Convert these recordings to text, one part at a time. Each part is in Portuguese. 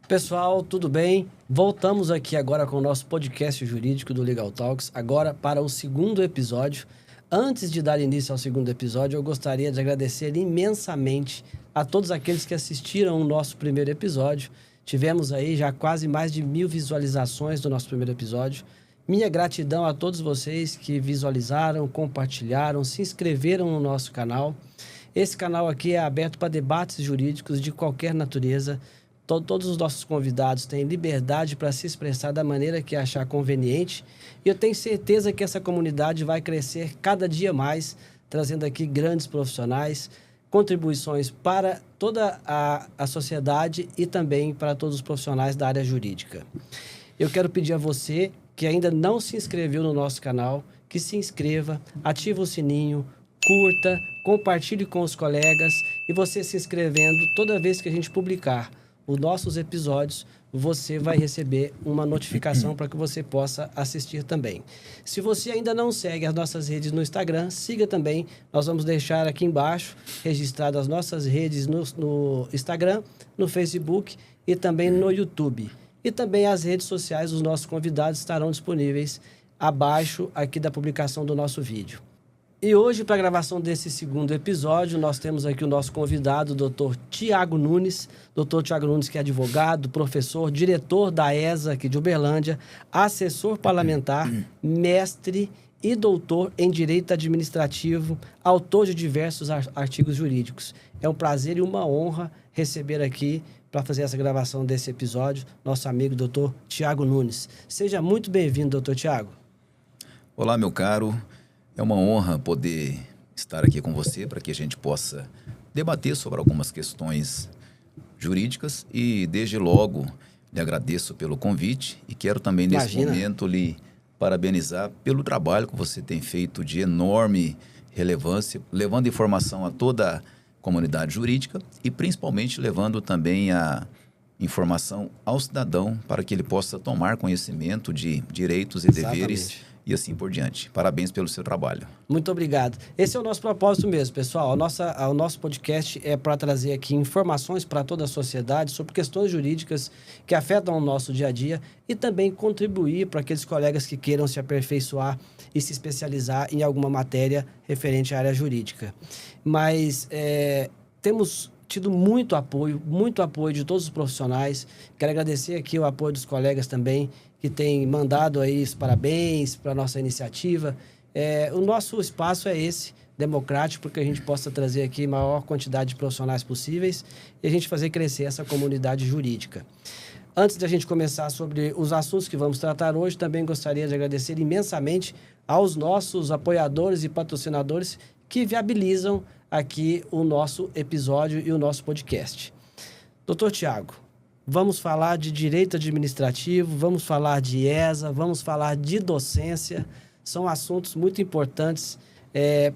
Pessoal, tudo bem? Voltamos aqui agora com o nosso podcast jurídico do Legal Talks, agora para o segundo episódio. Antes de dar início ao segundo episódio, eu gostaria de agradecer imensamente a todos aqueles que assistiram o nosso primeiro episódio. Tivemos aí já quase mais de 1000 visualizações do nosso primeiro episódio. Minha gratidão a todos vocês que visualizaram, compartilharam, se inscreveram no nosso canal. Esse canal aqui é aberto para debates jurídicos de qualquer natureza. Todos os nossos convidados têm liberdade para se expressar da maneira que achar conveniente. E eu tenho certeza que essa comunidade vai crescer cada dia mais, trazendo aqui grandes profissionais, contribuições para toda a sociedade e também para todos os profissionais da área jurídica. Eu quero pedir a você que ainda não se inscreveu no nosso canal, que se inscreva, ative o sininho, curta, compartilhe com os colegas e você se inscrevendo toda vez que a gente publicar os nossos episódios, você vai receber uma notificação para que você possa assistir também. Se você ainda não segue as nossas redes no Instagram, siga também. Nós vamos deixar aqui embaixo registradas as nossas redes no Instagram, no Facebook e também no YouTube. E também as redes sociais dos nossos convidados estarão disponíveis abaixo aqui da publicação do nosso vídeo. E hoje, para a gravação desse segundo episódio, nós temos aqui o nosso convidado, o Dr. Tiago Nunes. Dr. Tiago Nunes, que é advogado, professor, diretor da ESA aqui de Uberlândia, assessor parlamentar, mestre e doutor em Direito Administrativo, autor de diversos artigos jurídicos. É um prazer e uma honra receber aqui, para fazer essa gravação desse episódio, nosso amigo Dr. Tiago Nunes. Seja muito bem-vindo, Dr. Tiago. Olá, meu caro. É uma honra poder estar aqui com você para que a gente possa debater sobre algumas questões jurídicas e, desde logo, lhe agradeço pelo convite e quero também, nesse momento, lhe parabenizar pelo trabalho que você tem feito de enorme relevância, levando informação a toda a comunidade jurídica e, principalmente, levando também a informação ao cidadão para que ele possa tomar conhecimento de direitos e deveres e assim por diante. Parabéns pelo seu trabalho. Muito obrigado. Esse é o nosso propósito mesmo, pessoal. O nosso podcast é para trazer aqui informações para toda a sociedade sobre questões jurídicas que afetam o nosso dia a dia e também contribuir para aqueles colegas que queiram se aperfeiçoar e se especializar em alguma matéria referente à área jurídica. Mas temos tido muito apoio de todos os profissionais. Quero agradecer aqui o apoio dos colegas também, que têm mandado aí os parabéns para a nossa iniciativa. O nosso espaço é esse, democrático, para que a gente possa trazer aqui a maior quantidade de profissionais possíveis e a gente fazer crescer essa comunidade jurídica. Antes de a gente começar sobre os assuntos que vamos tratar hoje, também gostaria de agradecer imensamente aos nossos apoiadores e patrocinadores que viabilizam aqui o nosso episódio e o nosso podcast. Doutor Tiago, vamos falar de direito administrativo, vamos falar de ESA, vamos falar de docência. São assuntos muito importantes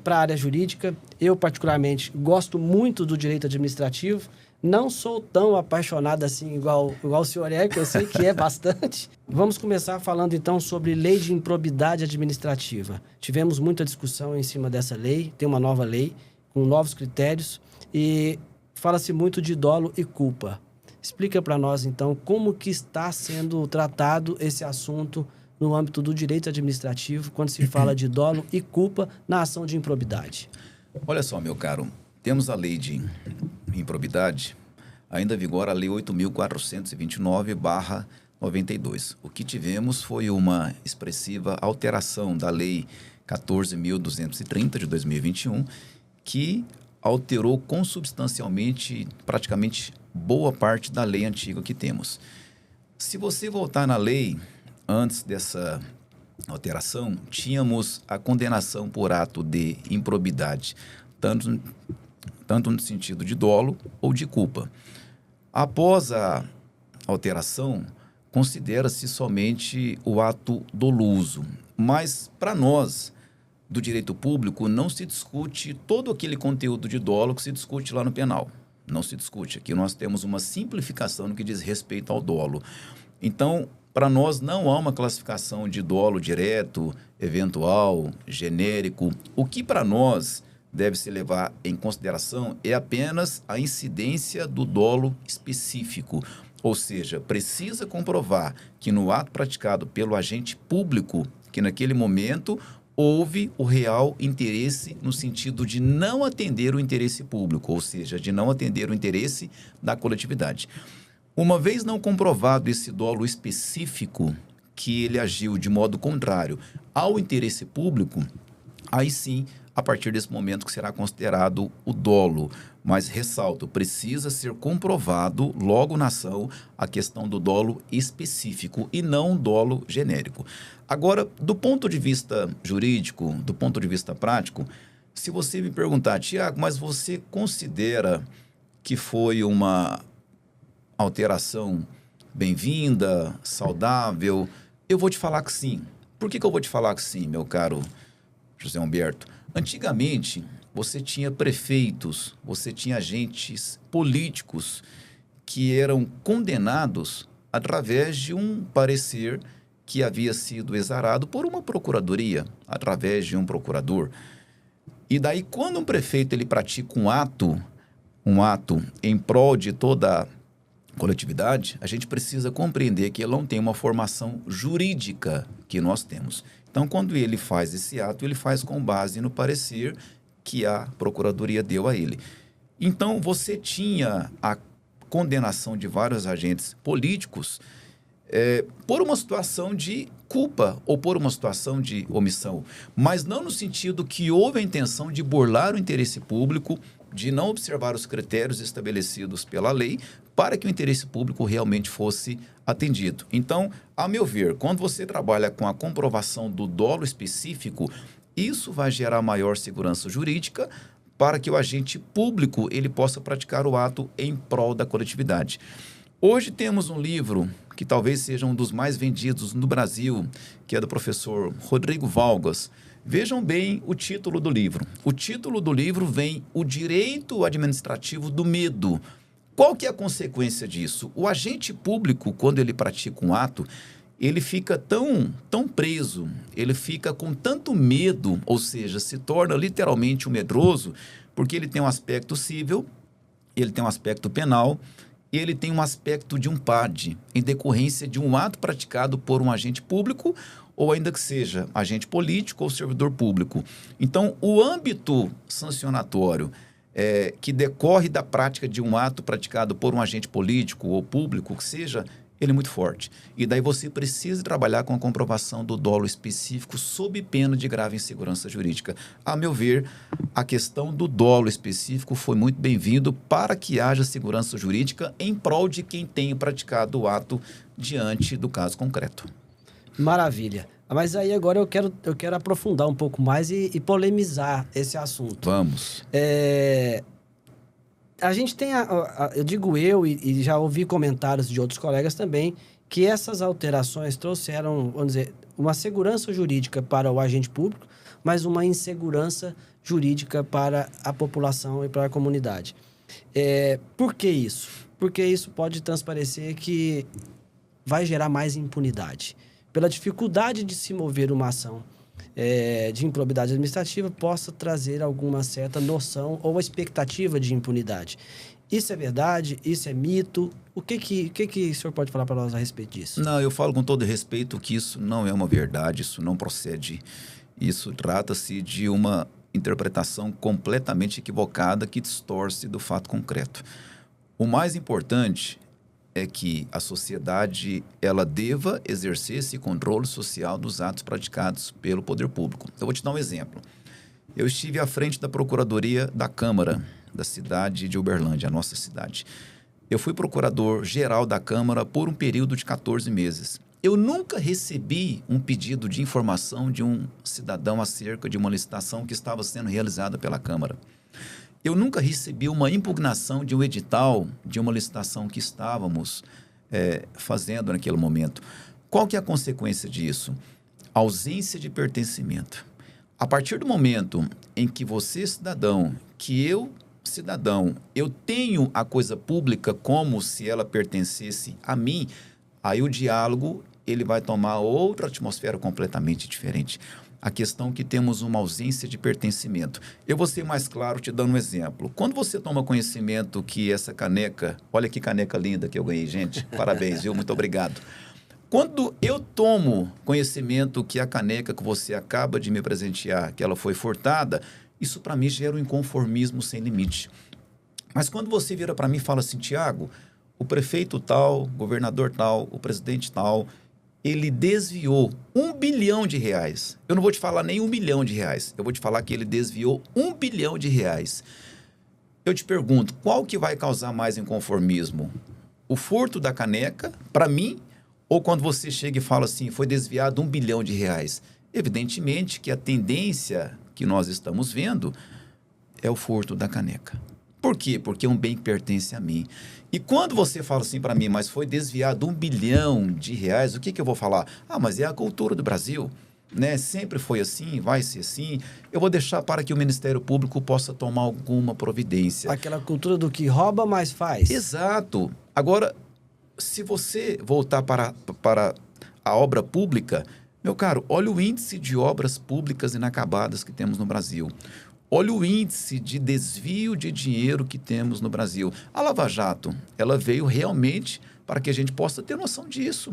para a área jurídica. Eu, particularmente, gosto muito do direito administrativo. Não sou tão apaixonado assim igual o senhor que eu sei que é bastante. Vamos começar falando, então, sobre lei de improbidade administrativa. Tivemos muita discussão em cima dessa lei, tem uma nova lei, com novos critérios, e fala-se muito de dolo e culpa. Explica para nós, então, como que está sendo tratado esse assunto no âmbito do direito administrativo, quando se fala de dolo e culpa na ação de improbidade. Olha só, meu caro, temos a lei de improbidade, ainda vigora a lei 8.429/92. O que tivemos foi uma expressiva alteração da lei 14.230 de 2021, que alterou consubstancialmente, praticamente, boa parte da lei antiga que temos. Se você voltar na lei, antes dessa alteração, tínhamos a condenação por ato de improbidade, tanto no sentido de dolo ou de culpa. Após a alteração, considera-se somente o ato doloso, mas para nós, do direito público, não se discute todo aquele conteúdo de dolo que se discute lá no penal. Não se discute. Aqui nós temos uma simplificação no que diz respeito ao dolo. Então, para nós não há uma classificação de dolo direto, eventual, genérico. O que para nós deve se levar em consideração é apenas a incidência do dolo específico. Ou seja, precisa comprovar que no ato praticado pelo agente público, que naquele momento houve o real interesse no sentido de não atender o interesse público, ou seja, de não atender o interesse da coletividade. Uma vez não comprovado esse dolo específico, que ele agiu de modo contrário ao interesse público, aí sim, a partir desse momento que será considerado o dolo. Mas, ressalto, precisa ser comprovado logo na ação a questão do dolo específico e não dolo genérico. Agora, do ponto de vista jurídico, do ponto de vista prático, se você me perguntar, Tiago, mas você considera que foi uma alteração bem-vinda, saudável? Eu vou te falar que sim. Por que eu vou te falar que sim, meu caro José Humberto? Antigamente, você tinha prefeitos, você tinha agentes políticos que eram condenados através de um parecer que havia sido exarado por uma procuradoria, através de um procurador. E daí, quando um prefeito ele pratica um ato em prol de toda a coletividade, a gente precisa compreender que ele não tem uma formação jurídica que nós temos. Então, quando ele faz esse ato, ele faz com base no parecer que a procuradoria deu a ele. Então, você tinha a condenação de vários agentes políticos por uma situação de culpa ou por uma situação de omissão, mas não no sentido que houve a intenção de burlar o interesse público, de não observar os critérios estabelecidos pela lei para que o interesse público realmente fosse atendido. Então, a meu ver, quando você trabalha com a comprovação do dolo específico, isso vai gerar maior segurança jurídica para que o agente público ele possa praticar o ato em prol da coletividade. Hoje temos um livro que talvez seja um dos mais vendidos no Brasil, que é do professor Rodrigo Valgas. Vejam bem o título do livro. O título do livro vem O Direito Administrativo do Medo. Qual que é a consequência disso? O agente público, quando ele pratica um ato, ele fica tão preso, ele fica com tanto medo, ou seja, se torna literalmente um medroso, porque ele tem um aspecto civil, ele tem um aspecto penal, e ele tem um aspecto de um PAD, em decorrência de um ato praticado por um agente público, ou ainda que seja agente político ou servidor público. Então, o âmbito sancionatório que decorre da prática de um ato praticado por um agente político ou público, que seja, ele é muito forte. E daí você precisa trabalhar com a comprovação do dolo específico sob pena de grave insegurança jurídica. A meu ver, a questão do dolo específico foi muito bem-vindo para que haja segurança jurídica em prol de quem tenha praticado o ato diante do caso concreto. Maravilha. Mas aí agora eu quero aprofundar um pouco mais e polemizar esse assunto. Vamos. A gente tem, eu digo e já ouvi comentários de outros colegas também, que essas alterações trouxeram, vamos dizer, uma segurança jurídica para o agente público, mas uma insegurança jurídica para a população e para a comunidade. Por que isso? Porque isso pode transparecer que vai gerar mais impunidade. Pela dificuldade de se mover uma ação de improbidade administrativa, possa trazer alguma certa noção ou expectativa de impunidade. Isso é verdade? Isso é mito? O que o senhor pode falar para nós a respeito disso? Não, eu falo com todo respeito que isso não é uma verdade, isso não procede. Isso trata-se de uma interpretação completamente equivocada que distorce do fato concreto. O mais importante é que a sociedade ela deva exercer esse controle social dos atos praticados pelo poder público. Eu vou te dar um exemplo. Eu estive à frente da Procuradoria da Câmara da cidade de Uberlândia, a nossa cidade. Eu fui procurador-geral da Câmara por um período de 14 meses. Eu nunca recebi um pedido de informação de um cidadão acerca de uma licitação que estava sendo realizada pela Câmara. Eu nunca recebi uma impugnação de um edital, de uma licitação que estávamos fazendo naquele momento. Qual que é a consequência disso? Ausência de pertencimento. A partir do momento em que você, cidadão, que eu, cidadão, eu tenho a coisa pública como se ela pertencesse a mim, aí o diálogo ele vai tomar outra atmosfera completamente diferente. a questão que temos uma ausência de pertencimento. Eu vou ser mais claro te dando um exemplo. Quando você toma conhecimento que essa caneca... Olha que caneca linda que eu ganhei, gente. Parabéns, viu? Muito obrigado. Quando eu tomo conhecimento que a caneca que você acaba de me presentear, que ela foi furtada, isso para mim gera um inconformismo sem limite. Mas quando você vira para mim e fala assim, Tiago, o prefeito tal, o governador tal, o presidente tal, ele desviou R$1 bilhão. Eu não vou te falar nem R$1 milhão. Eu vou te falar que ele desviou R$1 bilhão. Eu te pergunto, qual que vai causar mais inconformismo? O furto da caneca, para mim, ou quando você chega e fala assim, foi desviado R$1 bilhão? Evidentemente que a tendência que nós estamos vendo é o furto da caneca. Por quê? Porque é um bem que pertence a mim. E quando você fala assim para mim, mas foi desviado R$1 bilhão, o que eu vou falar? Ah, mas é a cultura do Brasil, né? Sempre foi assim, vai ser assim. Eu vou deixar para que o Ministério Público possa tomar alguma providência. Aquela cultura do que rouba, mas faz. Exato. Agora, se você voltar para a obra pública, meu caro, olha o índice de obras públicas inacabadas que temos no Brasil. Olha o índice de desvio de dinheiro que temos no Brasil. A Lava Jato, ela veio realmente para que a gente possa ter noção disso.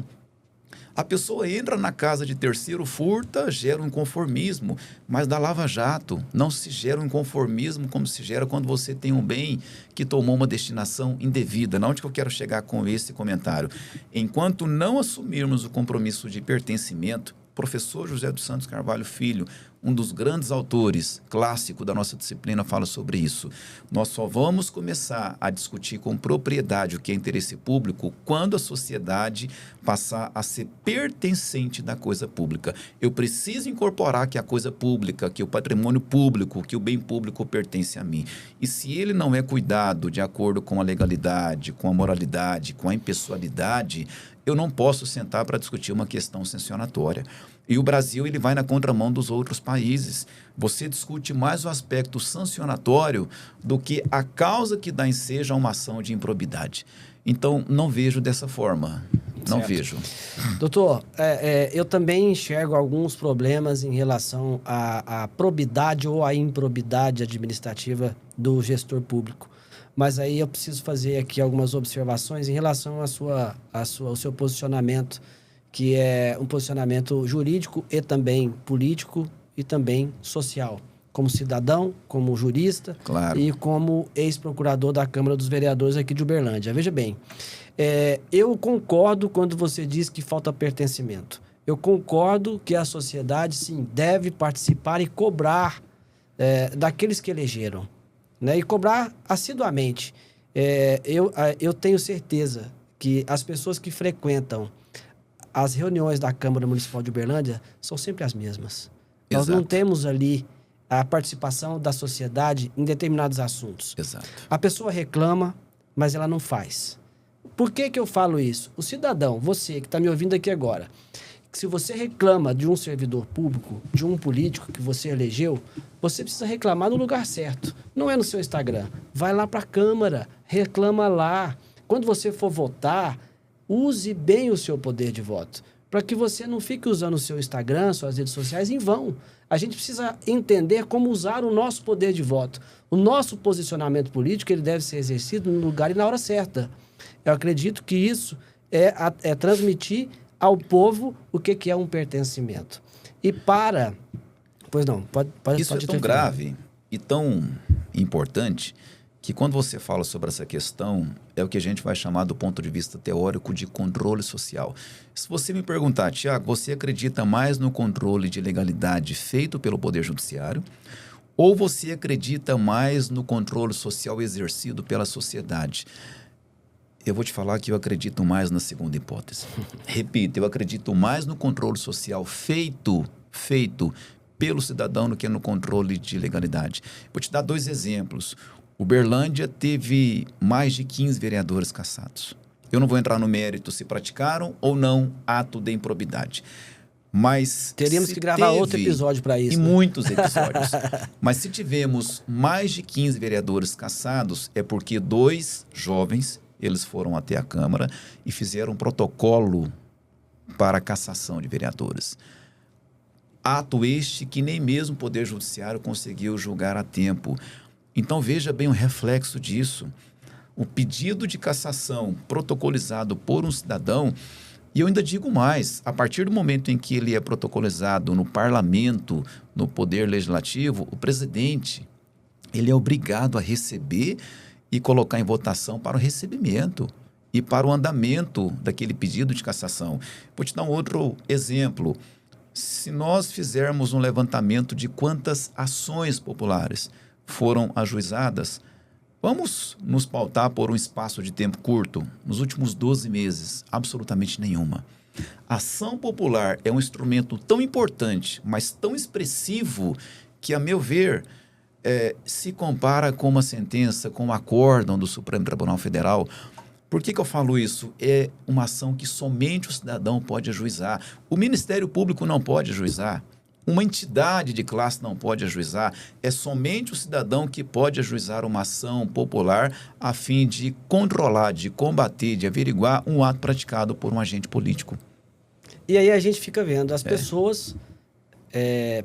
A pessoa entra na casa de terceiro, furta, gera um inconformismo. Mas da Lava Jato não se gera um inconformismo como se gera quando você tem um bem que tomou uma destinação indevida. Onde que eu quero chegar com esse comentário? Enquanto não assumirmos o compromisso de pertencimento, professor José dos Santos Carvalho Filho, um dos grandes autores clássico da nossa disciplina, fala sobre isso. Nós só vamos começar a discutir com propriedade o que é interesse público quando a sociedade passar a ser pertencente da coisa pública. Eu preciso incorporar que a coisa pública, que o patrimônio público, que o bem público pertence a mim. E se ele não é cuidado de acordo com a legalidade, com a moralidade, com a impessoalidade, eu não posso sentar para discutir uma questão sancionatória. E o Brasil ele vai na contramão dos outros países. Você discute mais o aspecto sancionatório do que a causa que dá ensejo a uma ação de improbidade. Então, não vejo dessa forma. Não vejo. Doutor, eu também enxergo alguns problemas em relação à probidade ou à improbidade administrativa do gestor público. Mas aí eu preciso fazer aqui algumas observações em relação ao seu posicionamento, que é um posicionamento jurídico e também político e também social, como cidadão, como jurista, claro, e como ex-procurador da Câmara dos Vereadores aqui de Uberlândia. Veja bem, eu concordo quando você diz que falta pertencimento. Eu concordo que a sociedade, sim, deve participar e cobrar daqueles que elegeram, né? E cobrar assiduamente. Eu tenho certeza que as pessoas que frequentam as reuniões da Câmara Municipal de Uberlândia são sempre as mesmas. Exato. Nós não temos ali a participação da sociedade em determinados assuntos. Exato. A pessoa reclama, mas ela não faz. Por que eu falo isso? O cidadão, você que está me ouvindo aqui agora, que se você reclama de um servidor público, de um político que você elegeu, você precisa reclamar no lugar certo. Não é no seu Instagram. Vai lá para a Câmara, reclama lá. Quando você for votar, use bem o seu poder de voto, para que você não fique usando o seu Instagram, suas redes sociais em vão. A gente precisa entender como usar o nosso poder de voto. O nosso posicionamento político ele deve ser exercido no lugar e na hora certa. Eu acredito que isso é transmitir ao povo o que é um pertencimento. E para... Pois não, pode isso é tão grave e tão importante que quando você fala sobre essa questão, é o que a gente vai chamar do ponto de vista teórico de controle social. Se você me perguntar, Tiago, você acredita mais no controle de legalidade feito pelo Poder Judiciário ou você acredita mais no controle social exercido pela sociedade? Eu vou te falar que eu acredito mais na segunda hipótese. Repito, eu acredito mais no controle social feito pelo cidadão do que no controle de legalidade. Vou te dar 2 exemplos. Uberlândia teve mais de 15 vereadores cassados. Eu não vou entrar no mérito se praticaram ou não ato de improbidade. Mas teríamos que gravar outro episódio para isso. E muitos episódios. Mas se tivemos mais de 15 vereadores cassados, é porque 2 jovens, eles foram até a Câmara e fizeram um protocolo para a cassação de vereadores. Ato este que nem mesmo o Poder Judiciário conseguiu julgar a tempo. Então, veja bem o reflexo disso. O pedido de cassação protocolizado por um cidadão, e eu ainda digo mais, a partir do momento em que ele é protocolizado no parlamento, no Poder Legislativo, o presidente, ele é obrigado a receber e colocar em votação para o recebimento e para o andamento daquele pedido de cassação. Vou te dar um outro exemplo. Se nós fizermos um levantamento de quantas ações populares foram ajuizadas, vamos nos pautar por um espaço de tempo curto. Nos últimos 12 meses, absolutamente nenhuma. A ação popular é um instrumento tão importante, mas tão expressivo, que, a meu ver, se compara com uma sentença, com um acórdão do Supremo Tribunal Federal. Por que eu falo isso? É uma ação que somente o cidadão pode ajuizar. O Ministério Público não pode ajuizar. Uma entidade de classe não pode ajuizar. É somente o cidadão que pode ajuizar uma ação popular a fim de controlar, de combater, de averiguar um ato praticado por um agente político. E aí a gente fica vendo as pessoas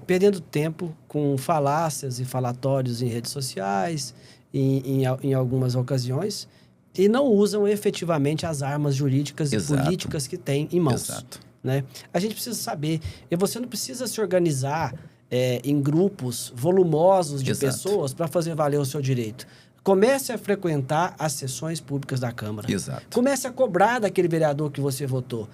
perdendo tempo com falácias e falatórios em redes sociais, em algumas ocasiões, e não usam efetivamente as armas jurídicas e políticas que têm em mãos. Exato. Né? A gente precisa saber, e você não precisa se organizar em grupos volumosos de pessoas para fazer valer o seu direito. Comece a frequentar as sessões públicas da Câmara. Exato. Comece a cobrar daquele vereador que você votou.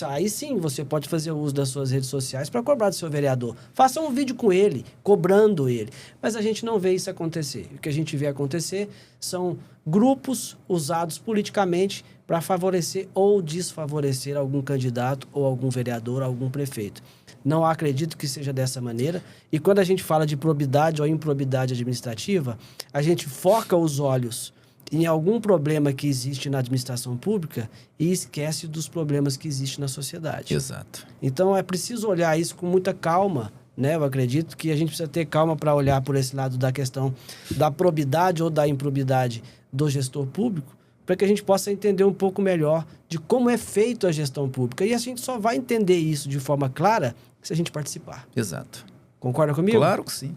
Aí sim você pode fazer uso das suas redes sociais para cobrar do seu vereador. Faça um vídeo com ele, cobrando ele. Mas a gente não vê isso acontecer. O que a gente vê acontecer são grupos usados politicamente para favorecer ou desfavorecer algum candidato ou algum vereador, algum prefeito. Não acredito que seja dessa maneira. E quando a gente fala de probidade ou improbidade administrativa, a gente foca os olhos em algum problema que existe na administração pública e esquece dos problemas que existem na sociedade. Exato. Então, é preciso olhar isso com muita calma, né? Eu acredito que a gente precisa ter calma para olhar por esse lado da questão da probidade ou da improbidade do gestor público, para que a gente possa entender um pouco melhor de como é feito a gestão pública. E a gente só vai entender isso de forma clara se a gente participar. Exato. Concorda comigo? Claro que sim.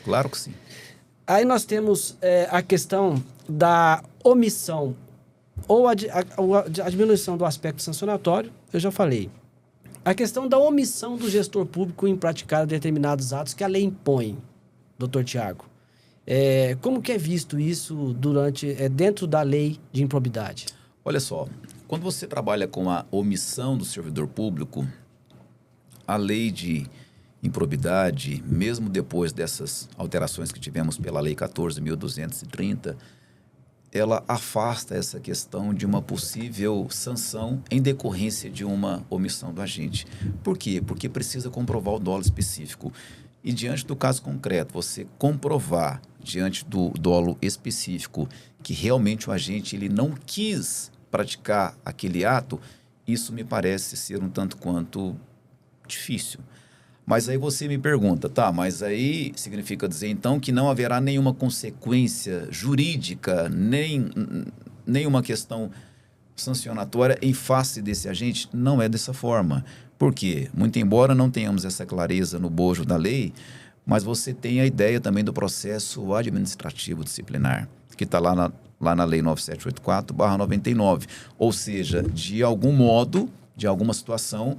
Claro que sim. Aí nós temos a questão da omissão ou a diminuição do aspecto sancionatório, eu já falei. A questão da omissão do gestor público em praticar determinados atos que a lei impõe, doutor Tiago. Como que é visto isso dentro da lei de improbidade? Olha só, quando você trabalha com a omissão do servidor público, a lei de improbidade, mesmo depois dessas alterações que tivemos pela Lei 14.230, ela afasta essa questão de uma possível sanção em decorrência de uma omissão do agente. Por quê? Porque precisa comprovar o dolo específico. E diante do caso concreto, você comprovar, diante do dolo específico, que realmente o agente ele não quis praticar aquele ato, isso me parece ser um tanto quanto difícil. Mas aí você me pergunta, mas aí significa dizer então que não haverá nenhuma consequência jurídica, nem uma questão sancionatória em face desse agente? Não é dessa forma. Por quê? Muito embora não tenhamos essa clareza no bojo da lei, mas você tem a ideia também do processo administrativo disciplinar, que está lá na Lei 9784/99. Ou seja, de algum modo, de alguma situação,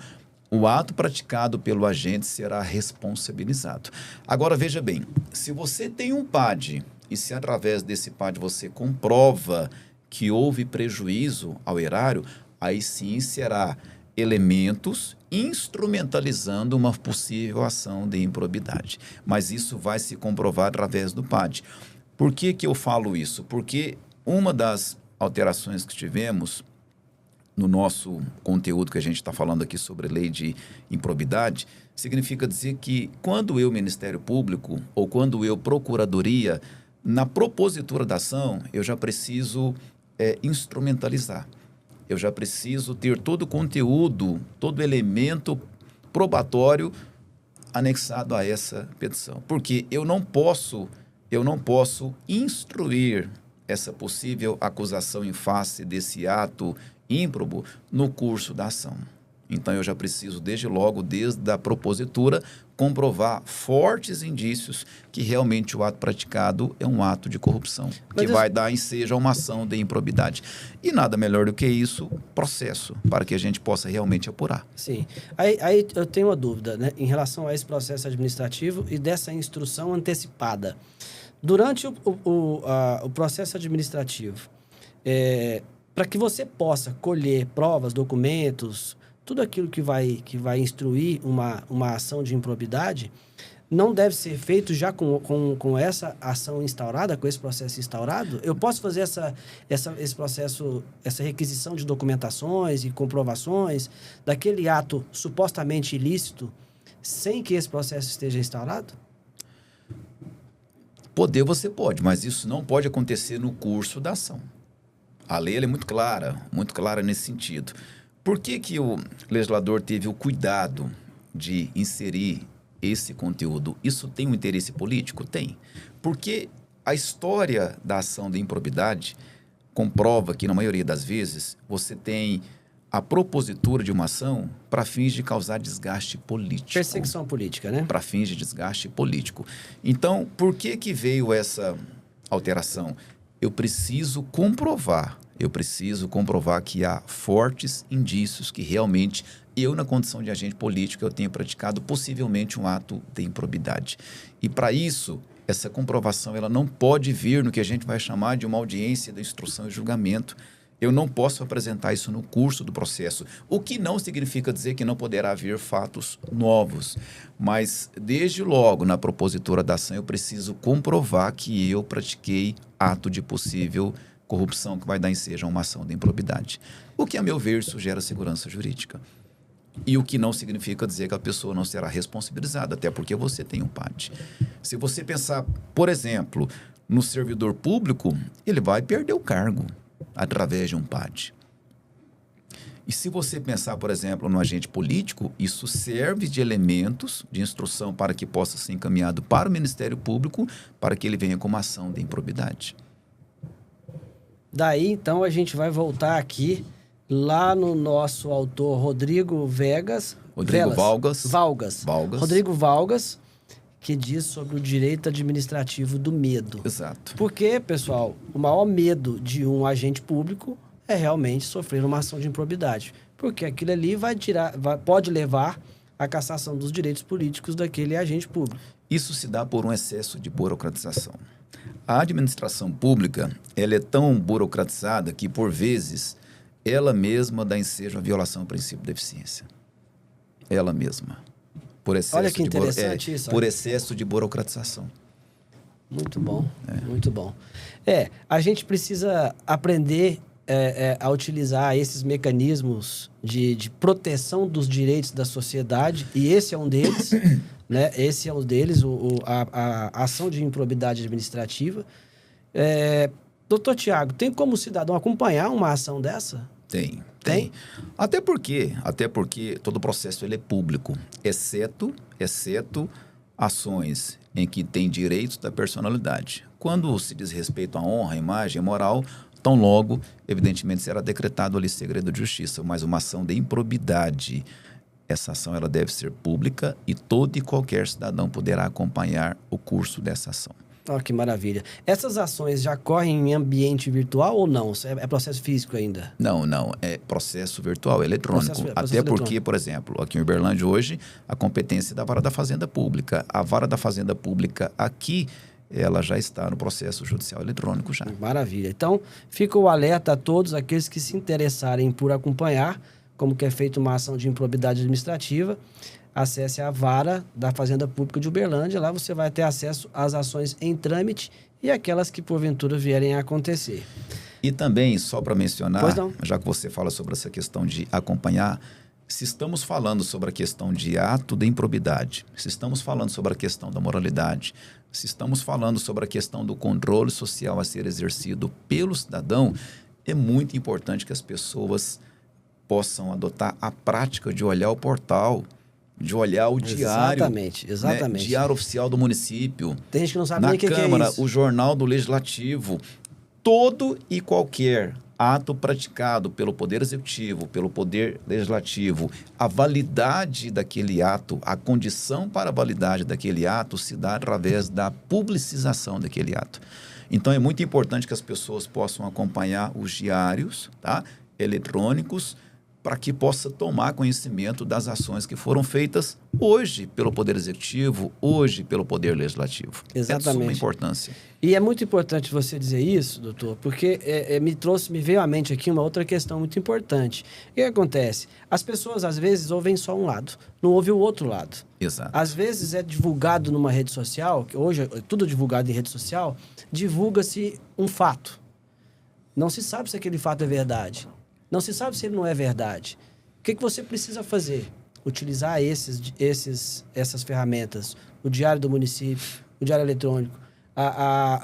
o ato praticado pelo agente será responsabilizado. Agora, veja bem, se você tem um PAD e se através desse PAD você comprova que houve prejuízo ao erário, aí sim será elementos instrumentalizando uma possível ação de improbidade. Mas isso vai se comprovar através do PAD. Por que eu falo isso? Porque uma das alterações que tivemos no nosso conteúdo que a gente está falando aqui sobre lei de improbidade, significa dizer que quando eu, Ministério Público, ou quando eu, Procuradoria, na propositura da ação, eu já preciso instrumentalizar. Eu já preciso ter todo o conteúdo, todo elemento probatório anexado a essa petição. Porque eu não posso instruir essa possível acusação em face desse ato ímprobo no curso da ação. Então, eu já preciso, desde logo, desde a propositura, comprovar fortes indícios que realmente o ato praticado é um ato de corrupção, que vai dar ensejo a uma ação de improbidade. E nada melhor do que isso, processo, para que a gente possa realmente apurar. Sim. Aí eu tenho uma dúvida, né, em relação a esse processo administrativo e dessa instrução antecipada. Durante o processo administrativo, para que você possa colher provas, documentos, tudo aquilo que vai instruir uma ação de improbidade, não deve ser feito já com essa ação instaurada, com esse processo instaurado? Eu posso fazer esse processo, essa requisição de documentações e comprovações daquele ato supostamente ilícito sem que esse processo esteja instaurado? Poder você pode, mas isso não pode acontecer no curso da ação. A lei ela é muito clara nesse sentido. Por que o legislador teve o cuidado de inserir esse conteúdo? Isso tem um interesse político? Tem. Porque a história da ação de improbidade comprova que, na maioria das vezes, você tem a propositura de uma ação para fins de causar desgaste político. Perseguição política, né? Para fins de desgaste político. Então, por que veio essa alteração? Eu preciso comprovar que há fortes indícios que realmente eu, na condição de agente político, eu tenho praticado possivelmente um ato de improbidade. E para isso, essa comprovação ela não pode vir no que a gente vai chamar de uma audiência de instrução e julgamento. Eu não posso apresentar isso no curso do processo, o que não significa dizer que não poderá haver fatos novos. Mas, desde logo, na propositura da ação, eu preciso comprovar que eu pratiquei ato de possível corrupção que vai dar ensejo a uma ação de improbidade. O que, a meu ver, isso gera segurança jurídica. E o que não significa dizer que a pessoa não será responsabilizada, até porque você tem um PAD. Se você pensar, por exemplo, no servidor público, ele vai perder o cargo através de um PAD. E se você pensar, por exemplo, no agente político, isso serve de elementos de instrução para que possa ser encaminhado para o Ministério Público para que ele venha com uma ação de improbidade. Daí, então, a gente vai voltar aqui lá no nosso autor Rodrigo Valgas. Rodrigo Valgas, que diz sobre o direito administrativo do medo. Exato. Porque, pessoal, o maior medo de um agente público é realmente sofrer uma ação de improbidade. Porque aquilo ali pode levar à cassação dos direitos políticos daquele agente público. Isso se dá por um excesso de burocratização. A administração pública ela é tão burocratizada que, por vezes, ela mesma dá ensejo à violação do princípio da eficiência. Ela mesma. Por excesso Olha que interessante isso. Por excesso de burocratização. Muito bom, muito bom. A gente precisa aprender a utilizar esses mecanismos de proteção dos direitos da sociedade, e esse é um deles, né? Esse é um deles, a ação de improbidade administrativa. Doutor Tiago, tem como o cidadão acompanhar uma ação dessa? Tem. Até porque todo o processo ele é público, exceto ações em que tem direitos da personalidade. Quando se diz respeito à honra, à imagem, à moral, tão logo, evidentemente, será decretado ali segredo de justiça. Mas uma ação de improbidade, essa ação ela deve ser pública e todo e qualquer cidadão poderá acompanhar o curso dessa ação. Oh, que maravilha. Essas ações já correm em ambiente virtual ou não? É processo físico ainda? Não. É processo virtual, eletrônico. Até porque, por exemplo, aqui em Uberlândia hoje, a competência é da Vara da Fazenda Pública. A Vara da Fazenda Pública aqui, ela já está no processo judicial eletrônico já. Maravilha. Então, fica o alerta a todos aqueles que se interessarem por acompanhar como que é feita uma ação de improbidade administrativa. Acesse a Vara da Fazenda Pública de Uberlândia. Lá você vai ter acesso às ações em trâmite e aquelas que porventura vierem a acontecer. E também, só para mencionar, Pois não. já que você fala sobre essa questão de acompanhar, se estamos falando sobre a questão de ato de improbidade, se estamos falando sobre a questão da moralidade, se estamos falando sobre a questão do controle social a ser exercido pelo cidadão, é muito importante que as pessoas possam adotar a prática de olhar o portal, de olhar o diário. Exatamente. Né? Diário oficial do município. Tem gente que não sabe na nem o que Câmara, é isso. o Jornal do Legislativo. Todo e qualquer ato praticado pelo Poder Executivo, pelo Poder Legislativo, a validade daquele ato, a condição para a validade daquele ato se dá através da publicização daquele ato. Então, é muito importante que as pessoas possam acompanhar os diários, tá, eletrônicos, para que possa tomar conhecimento das ações que foram feitas hoje pelo Poder Executivo, hoje pelo Poder Legislativo. Exatamente. É de suma importância. E é muito importante você dizer isso, doutor, porque me veio à mente aqui uma outra questão muito importante. O que acontece? As pessoas, às vezes, ouvem só um lado, não ouvem o outro lado. Exato. Às vezes é divulgado numa rede social, que hoje é tudo divulgado em rede social, divulga-se um fato. Não se sabe se aquele fato é verdade. Não se sabe se ele não é verdade. O que você precisa fazer? Utilizar essas ferramentas. O Diário do Município, o Diário Eletrônico,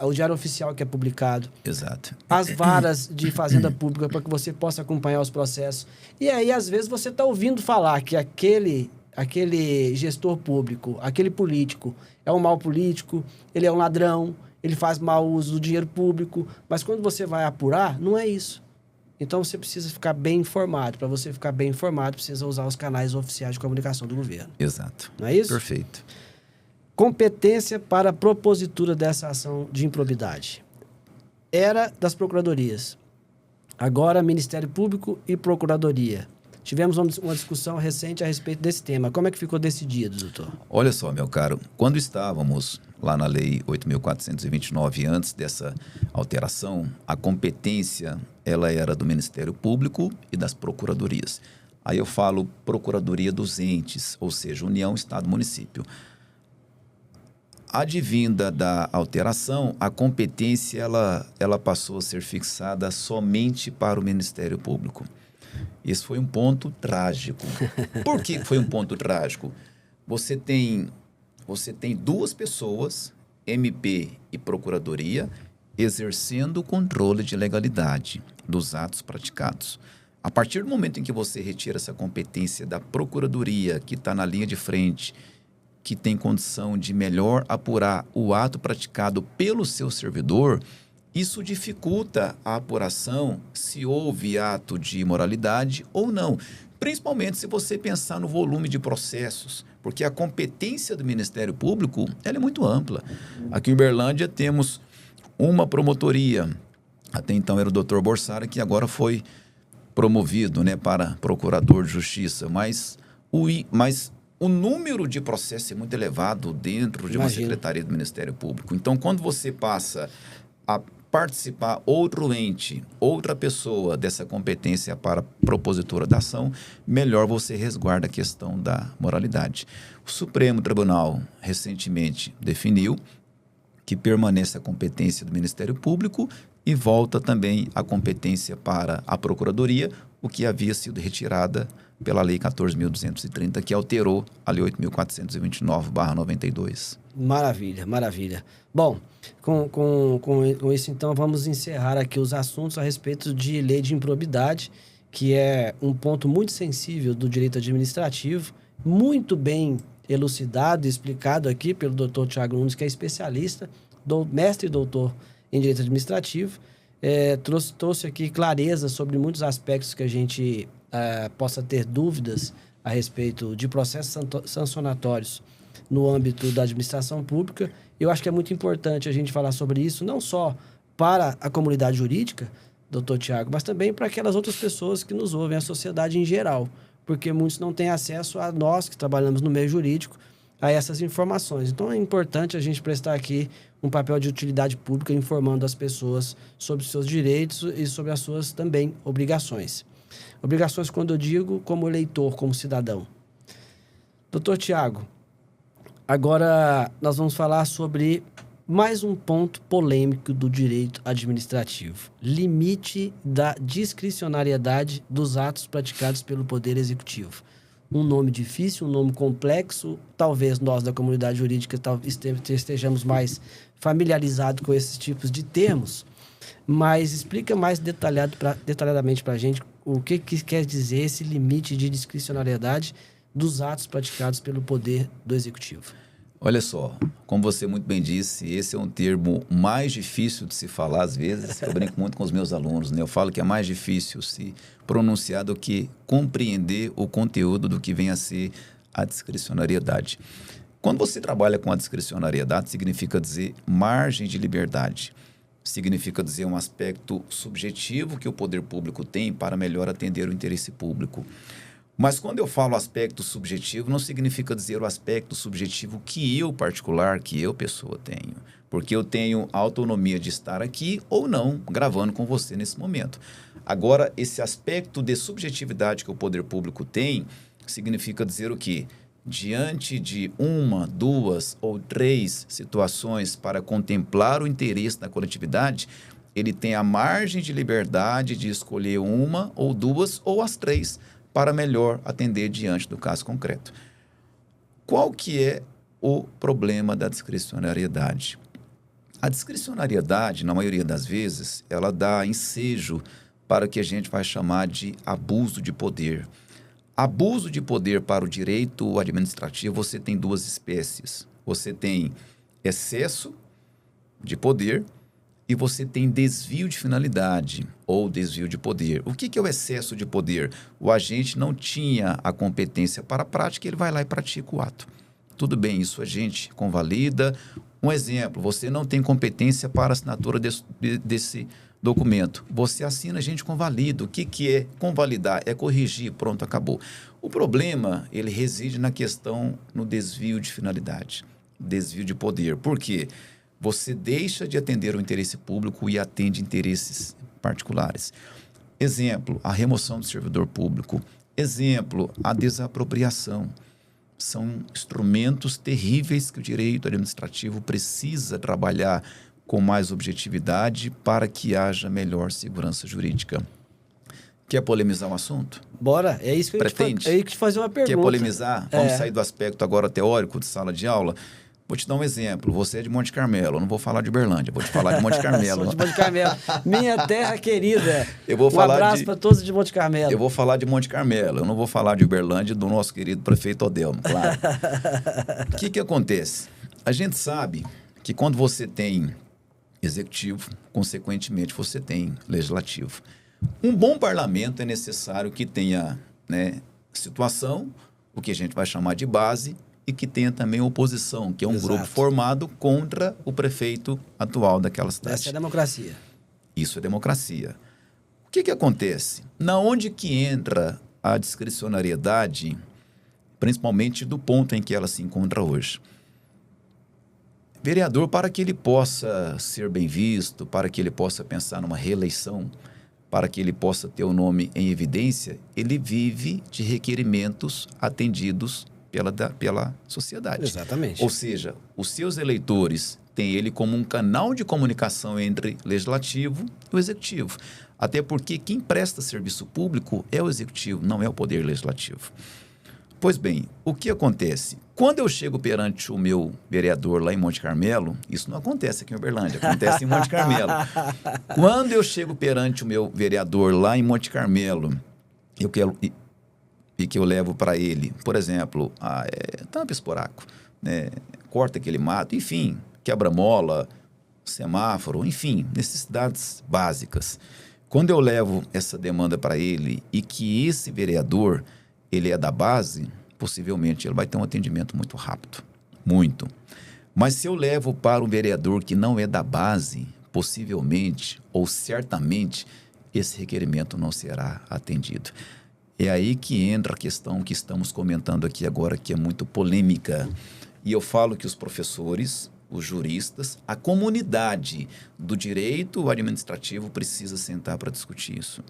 o Diário Oficial que é publicado. Exato. As varas de Fazenda Pública para que você possa acompanhar os processos. E aí, às vezes, você está ouvindo falar que aquele gestor público, aquele político, é um mau político, ele é um ladrão, ele faz mau uso do dinheiro público. Mas quando você vai apurar, não é isso. Então, você precisa ficar bem informado. Para você ficar bem informado, precisa usar os canais oficiais de comunicação do governo. Exato. Não é isso? Perfeito. Competência para a propositura dessa ação de improbidade. Era das procuradorias. Agora, Ministério Público e Procuradoria. Tivemos uma discussão recente a respeito desse tema. Como é que ficou decidido, doutor? Olha só, meu caro, quando estávamos lá na Lei 8.429, antes dessa alteração, a competência ela era do Ministério Público e das procuradorias. Aí eu falo Procuradoria dos Entes, ou seja, União, Estado, Município. Advinda da alteração, a competência ela passou a ser fixada somente para o Ministério Público. Esse foi um ponto trágico. Por que foi um ponto trágico? Você tem duas pessoas, MP e Procuradoria, exercendo o controle de legalidade dos atos praticados. A partir do momento em que você retira essa competência da Procuradoria, que está na linha de frente, que tem condição de melhor apurar o ato praticado pelo seu servidor, isso dificulta a apuração se houve ato de imoralidade ou não. Principalmente se você pensar no volume de processos, porque a competência do Ministério Público ela é muito ampla. Aqui em Uberlândia temos uma promotoria, até então era o Dr. Borsara, que agora foi promovido, né, para procurador de justiça, mas o número de processos é muito elevado dentro de uma secretaria do Ministério Público. Então, quando você passa a participar outro ente, outra pessoa dessa competência para propositura da ação, melhor você resguarda a questão da moralidade. O Supremo Tribunal recentemente definiu que permanece a competência do Ministério Público e volta também a competência para a Procuradoria, o que havia sido retirada pela Lei 14.230, que alterou a Lei 8.429/92. Maravilha, maravilha. Bom, com isso, então, vamos encerrar aqui os assuntos a respeito de lei de improbidade, que é um ponto muito sensível do direito administrativo, muito bem elucidado e explicado aqui pelo doutor Tiago Nunes, que é especialista, mestre e doutor em direito administrativo. Trouxe aqui clareza sobre muitos aspectos que a gente possa ter dúvidas a respeito de processos sancionatórios no âmbito da administração pública. Eu acho que é muito importante a gente falar sobre isso, não só para a comunidade jurídica, doutor Tiago, mas também para aquelas outras pessoas que nos ouvem, a sociedade em geral, porque muitos não têm acesso a nós que trabalhamos no meio jurídico, a essas informações. Então, é importante a gente prestar aqui um papel de utilidade pública, informando as pessoas sobre os seus direitos e sobre as suas também obrigações. Obrigações, quando eu digo, como eleitor, como cidadão. Doutor Tiago, agora nós vamos falar sobre mais um ponto polêmico do direito administrativo. Limite da discricionariedade dos atos praticados pelo Poder Executivo. Um nome difícil, um nome complexo. Talvez nós da comunidade jurídica estejamos mais familiarizados com esses tipos de termos, mas explica mais detalhadamente para a gente o que quer dizer esse limite de discricionariedade dos atos praticados pelo Poder do Executivo. Olha só, como você muito bem disse, esse é um termo mais difícil de se falar às vezes. Eu brinco muito com os meus alunos, né? Eu falo que é mais difícil se pronunciar do que compreender o conteúdo do que vem a ser a discricionariedade. Quando você trabalha com a discricionariedade, significa dizer margem de liberdade. Significa dizer um aspecto subjetivo que o poder público tem para melhor atender o interesse público. Mas quando eu falo aspecto subjetivo, não significa dizer o aspecto subjetivo que eu, particular, que eu, pessoa, tenho. Porque eu tenho a autonomia de estar aqui ou não, gravando com você nesse momento. Agora, esse aspecto de subjetividade que o poder público tem, significa dizer o quê? Diante de uma, duas ou três situações para contemplar o interesse da coletividade, ele tem a margem de liberdade de escolher uma ou duas ou as três para melhor atender diante do caso concreto. Qual que é o problema da discricionariedade? A discricionariedade, na maioria das vezes, ela dá ensejo para o que a gente vai chamar de abuso de poder. Abuso de poder para o direito administrativo, você tem duas espécies. Você tem excesso de poder e você tem desvio de finalidade ou desvio de poder. O que é o excesso de poder? O agente não tinha a competência para a prática, ele vai lá e pratica o ato. Tudo bem, isso a gente convalida. Um exemplo, você não tem competência para a assinatura desse documento. Você assina, a gente convalida. O que é convalidar? É corrigir, pronto, acabou. O problema, ele reside na questão, no desvio de finalidade, desvio de poder. Por quê? Você deixa de atender o interesse público e atende interesses particulares. Exemplo, a remoção do servidor público. Exemplo, a desapropriação. São instrumentos terríveis que o direito administrativo precisa trabalhar com mais objetividade para que haja melhor segurança jurídica. Quer polemizar o assunto? Bora, é isso que eu ia te fazer uma pergunta. Quer polemizar? Vamos sair do aspecto agora teórico de sala de aula? Vou te dar um exemplo. Você é de Monte Carmelo. Eu não vou falar de Uberlândia, vou te falar de Monte Carmelo. Sou de Monte Carmelo. Minha terra querida. Um abraço para todos de Monte Carmelo. Eu vou falar de Monte Carmelo. Eu não vou falar de Uberlândia do nosso querido prefeito Odelmo, claro. O que acontece? A gente sabe que quando você tem executivo, consequentemente você tem legislativo. Um bom parlamento é necessário que tenha, né, situação, o que a gente vai chamar de base, e que tenha também oposição, que é um grupo formado contra o prefeito atual daquela cidade. Essa é a democracia. Isso é democracia. O que acontece? Na onde que entra a discricionariedade, principalmente do ponto em que ela se encontra hoje? Vereador, para que ele possa ser bem visto, para que ele possa pensar numa reeleição, para que ele possa ter o nome em evidência, ele vive de requerimentos atendidos pela sociedade. Exatamente. Ou seja, os seus eleitores têm ele como um canal de comunicação entre legislativo e o executivo. Até porque quem presta serviço público é o executivo, não é o poder legislativo. Pois bem, o que acontece? Quando eu chego perante o meu vereador lá em Monte Carmelo, isso não acontece aqui em Uberlândia, acontece em Monte Carmelo. Quando eu chego perante o meu vereador lá em Monte Carmelo, que eu levo para ele, por exemplo, tampa esse buraco, né? Corta aquele mato, enfim, quebra-mola, semáforo, enfim, necessidades básicas. Quando eu levo essa demanda para ele e que esse vereador, ele é da base, possivelmente ele vai ter um atendimento muito rápido, muito. Mas se eu levo para um vereador que não é da base, possivelmente ou certamente esse requerimento não será atendido. É aí que entra a questão que estamos comentando aqui agora, que é muito polêmica. E eu falo que os professores, os juristas, a comunidade do direito administrativo precisa sentar para discutir isso.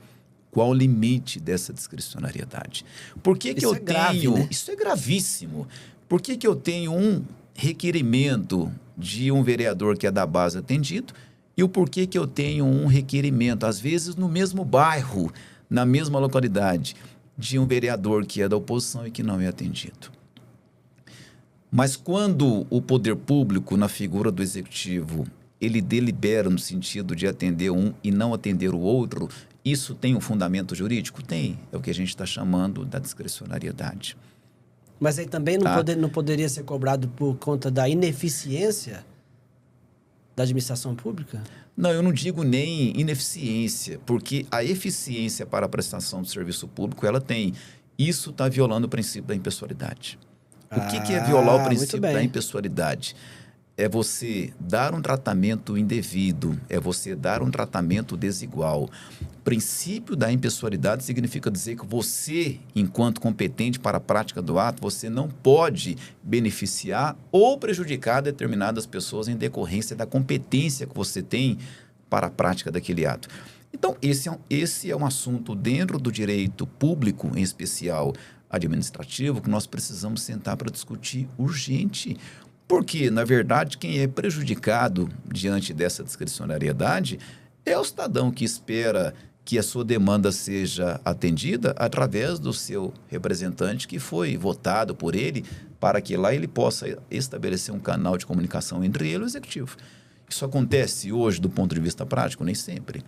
Qual o limite dessa discricionariedade? Por que eu tenho... grave, né? Isso é gravíssimo. Por que eu tenho um requerimento de um vereador que é da base atendido e o porquê que eu tenho um requerimento, às vezes no mesmo bairro, na mesma localidade, de um vereador que é da oposição e que não é atendido? Mas quando o poder público, na figura do executivo, ele delibera no sentido de atender um e não atender o outro, isso tem um fundamento jurídico? Tem. É o que a gente está chamando da discricionariedade. Mas aí também não poderia ser cobrado por conta da ineficiência da administração pública? Não, eu não digo nem ineficiência, porque a eficiência para a prestação de serviço público, ela tem. Isso está violando o princípio da impessoalidade. O que é violar o princípio da impessoalidade? É você dar um tratamento indevido, é você dar um tratamento desigual. O princípio da impessoalidade significa dizer que você, enquanto competente para a prática do ato, você não pode beneficiar ou prejudicar determinadas pessoas em decorrência da competência que você tem para a prática daquele ato. Então, esse é um assunto dentro do direito público, em especial administrativo, que nós precisamos sentar para discutir urgente. Porque, na verdade, quem é prejudicado diante dessa discricionariedade é o cidadão que espera que a sua demanda seja atendida através do seu representante que foi votado por ele para que lá ele possa estabelecer um canal de comunicação entre ele e o executivo. Isso acontece hoje do ponto de vista prático? Nem sempre.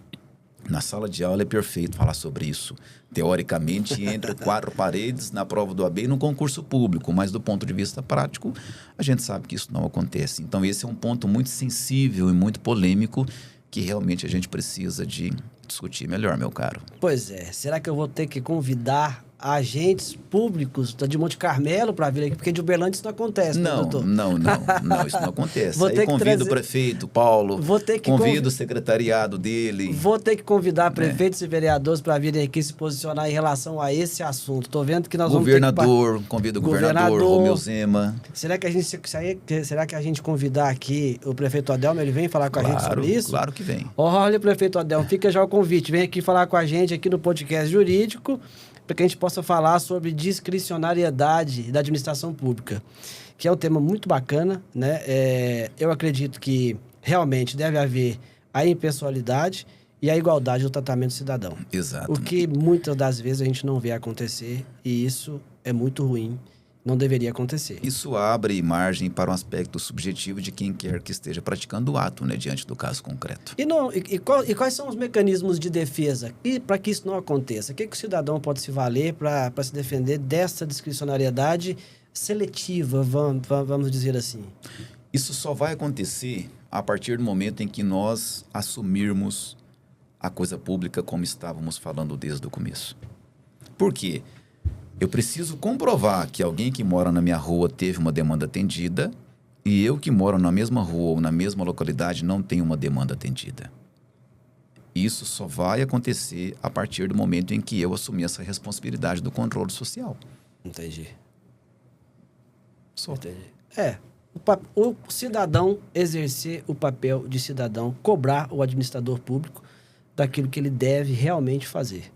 Na sala de aula é perfeito falar sobre isso, teoricamente, entre 4 paredes, na prova do AB e no concurso público, mas do ponto de vista prático, a gente sabe que isso não acontece. Então, esse é um ponto muito sensível e muito polêmico que realmente a gente precisa de discutir melhor, meu caro. Pois é. Será que eu vou ter que convidar agentes públicos de Monte Carmelo para vir aqui? Porque de Uberlândia isso não acontece, né, doutor? Não, isso não acontece. Aí convido o prefeito Paulo, convido o secretariado dele. Vou ter que convidar prefeitos e vereadores para virem aqui se posicionar em relação a esse assunto. Estou vendo que nós convido o governador Romeu Zema. Será que a gente convidar aqui o prefeito Adelmo, ele vem falar com a gente sobre isso? Claro que vem. Olha, prefeito Adelmo, fica já o convite. Vem aqui falar com a gente aqui no podcast jurídico, para que a gente possa falar sobre discricionariedade da administração pública, que é um tema muito bacana, né? Eu acredito que realmente deve haver a impessoalidade e a igualdade do tratamento do cidadão. Exato. O que muitas das vezes a gente não vê acontecer, e isso é muito ruim. Não deveria acontecer. Isso abre margem para um aspecto subjetivo de quem quer que esteja praticando o ato, né, diante do caso concreto. E quais são os mecanismos de defesa para que isso não aconteça? O que o cidadão pode se valer para se defender dessa discricionariedade seletiva, vamos dizer assim? Isso só vai acontecer a partir do momento em que nós assumirmos a coisa pública como estávamos falando desde o começo. Por quê? Eu preciso comprovar que alguém que mora na minha rua teve uma demanda atendida e eu que moro na mesma rua ou na mesma localidade não tenho uma demanda atendida. Isso só vai acontecer a partir do momento em que eu assumir essa responsabilidade do controle social. Entendi. Só. Entendi. O cidadão exercer o papel de cidadão, cobrar o administrador público daquilo que ele deve realmente fazer.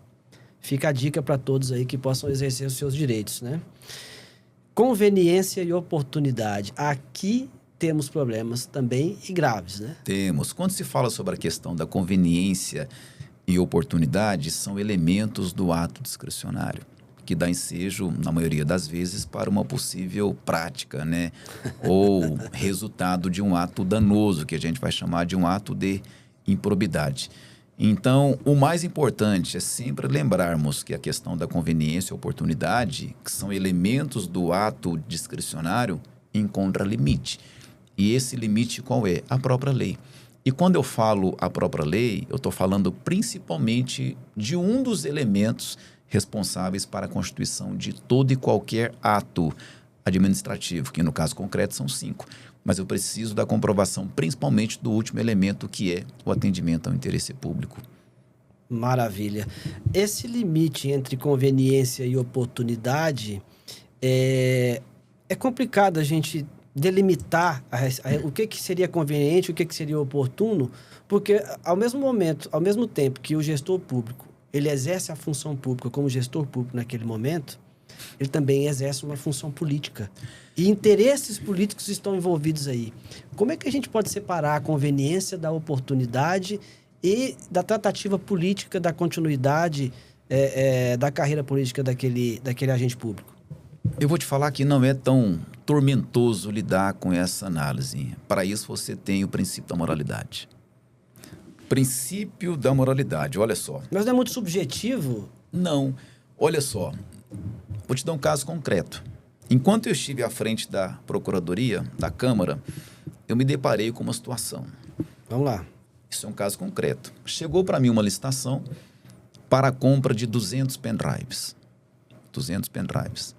Fica a dica para todos aí que possam exercer os seus direitos, né? Conveniência e oportunidade. Aqui temos problemas também e graves, né? Temos. Quando se fala sobre a questão da conveniência e oportunidade, são elementos do ato discricionário, que dá ensejo, na maioria das vezes, para uma possível prática, né? Ou resultado de um ato danoso, que a gente vai chamar de um ato de improbidade. Então, o mais importante é sempre lembrarmos que a questão da conveniência e oportunidade, que são elementos do ato discricionário, encontra limite. E esse limite qual é? A própria lei. E quando eu falo a própria lei, eu estou falando principalmente de um dos elementos responsáveis para a constituição de todo e qualquer ato administrativo, que no caso concreto são 5. Mas eu preciso da comprovação principalmente do último elemento, que é o atendimento ao interesse público. Maravilha. Esse limite entre conveniência e oportunidade é complicado a gente delimitar o que seria conveniente, o que seria oportuno, porque ao mesmo tempo que o gestor público ele exerce a função pública como gestor público naquele momento, ele também exerce uma função política. E interesses políticos estão envolvidos aí. Como é que a gente pode separar a conveniência da oportunidade e da tratativa política, da continuidade da carreira política daquele agente público? Eu vou te falar que não é tão tormentoso lidar com essa análise. Para isso, você tem o princípio da moralidade. Princípio da moralidade, olha só. Mas não é muito subjetivo? Não. Olha só. Vou te dar um caso concreto. Enquanto eu estive à frente da Procuradoria, da Câmara, eu me deparei com uma situação. Vamos lá. Isso é um caso concreto. Chegou para mim uma licitação para a compra de 200 pendrives. 200 pendrives.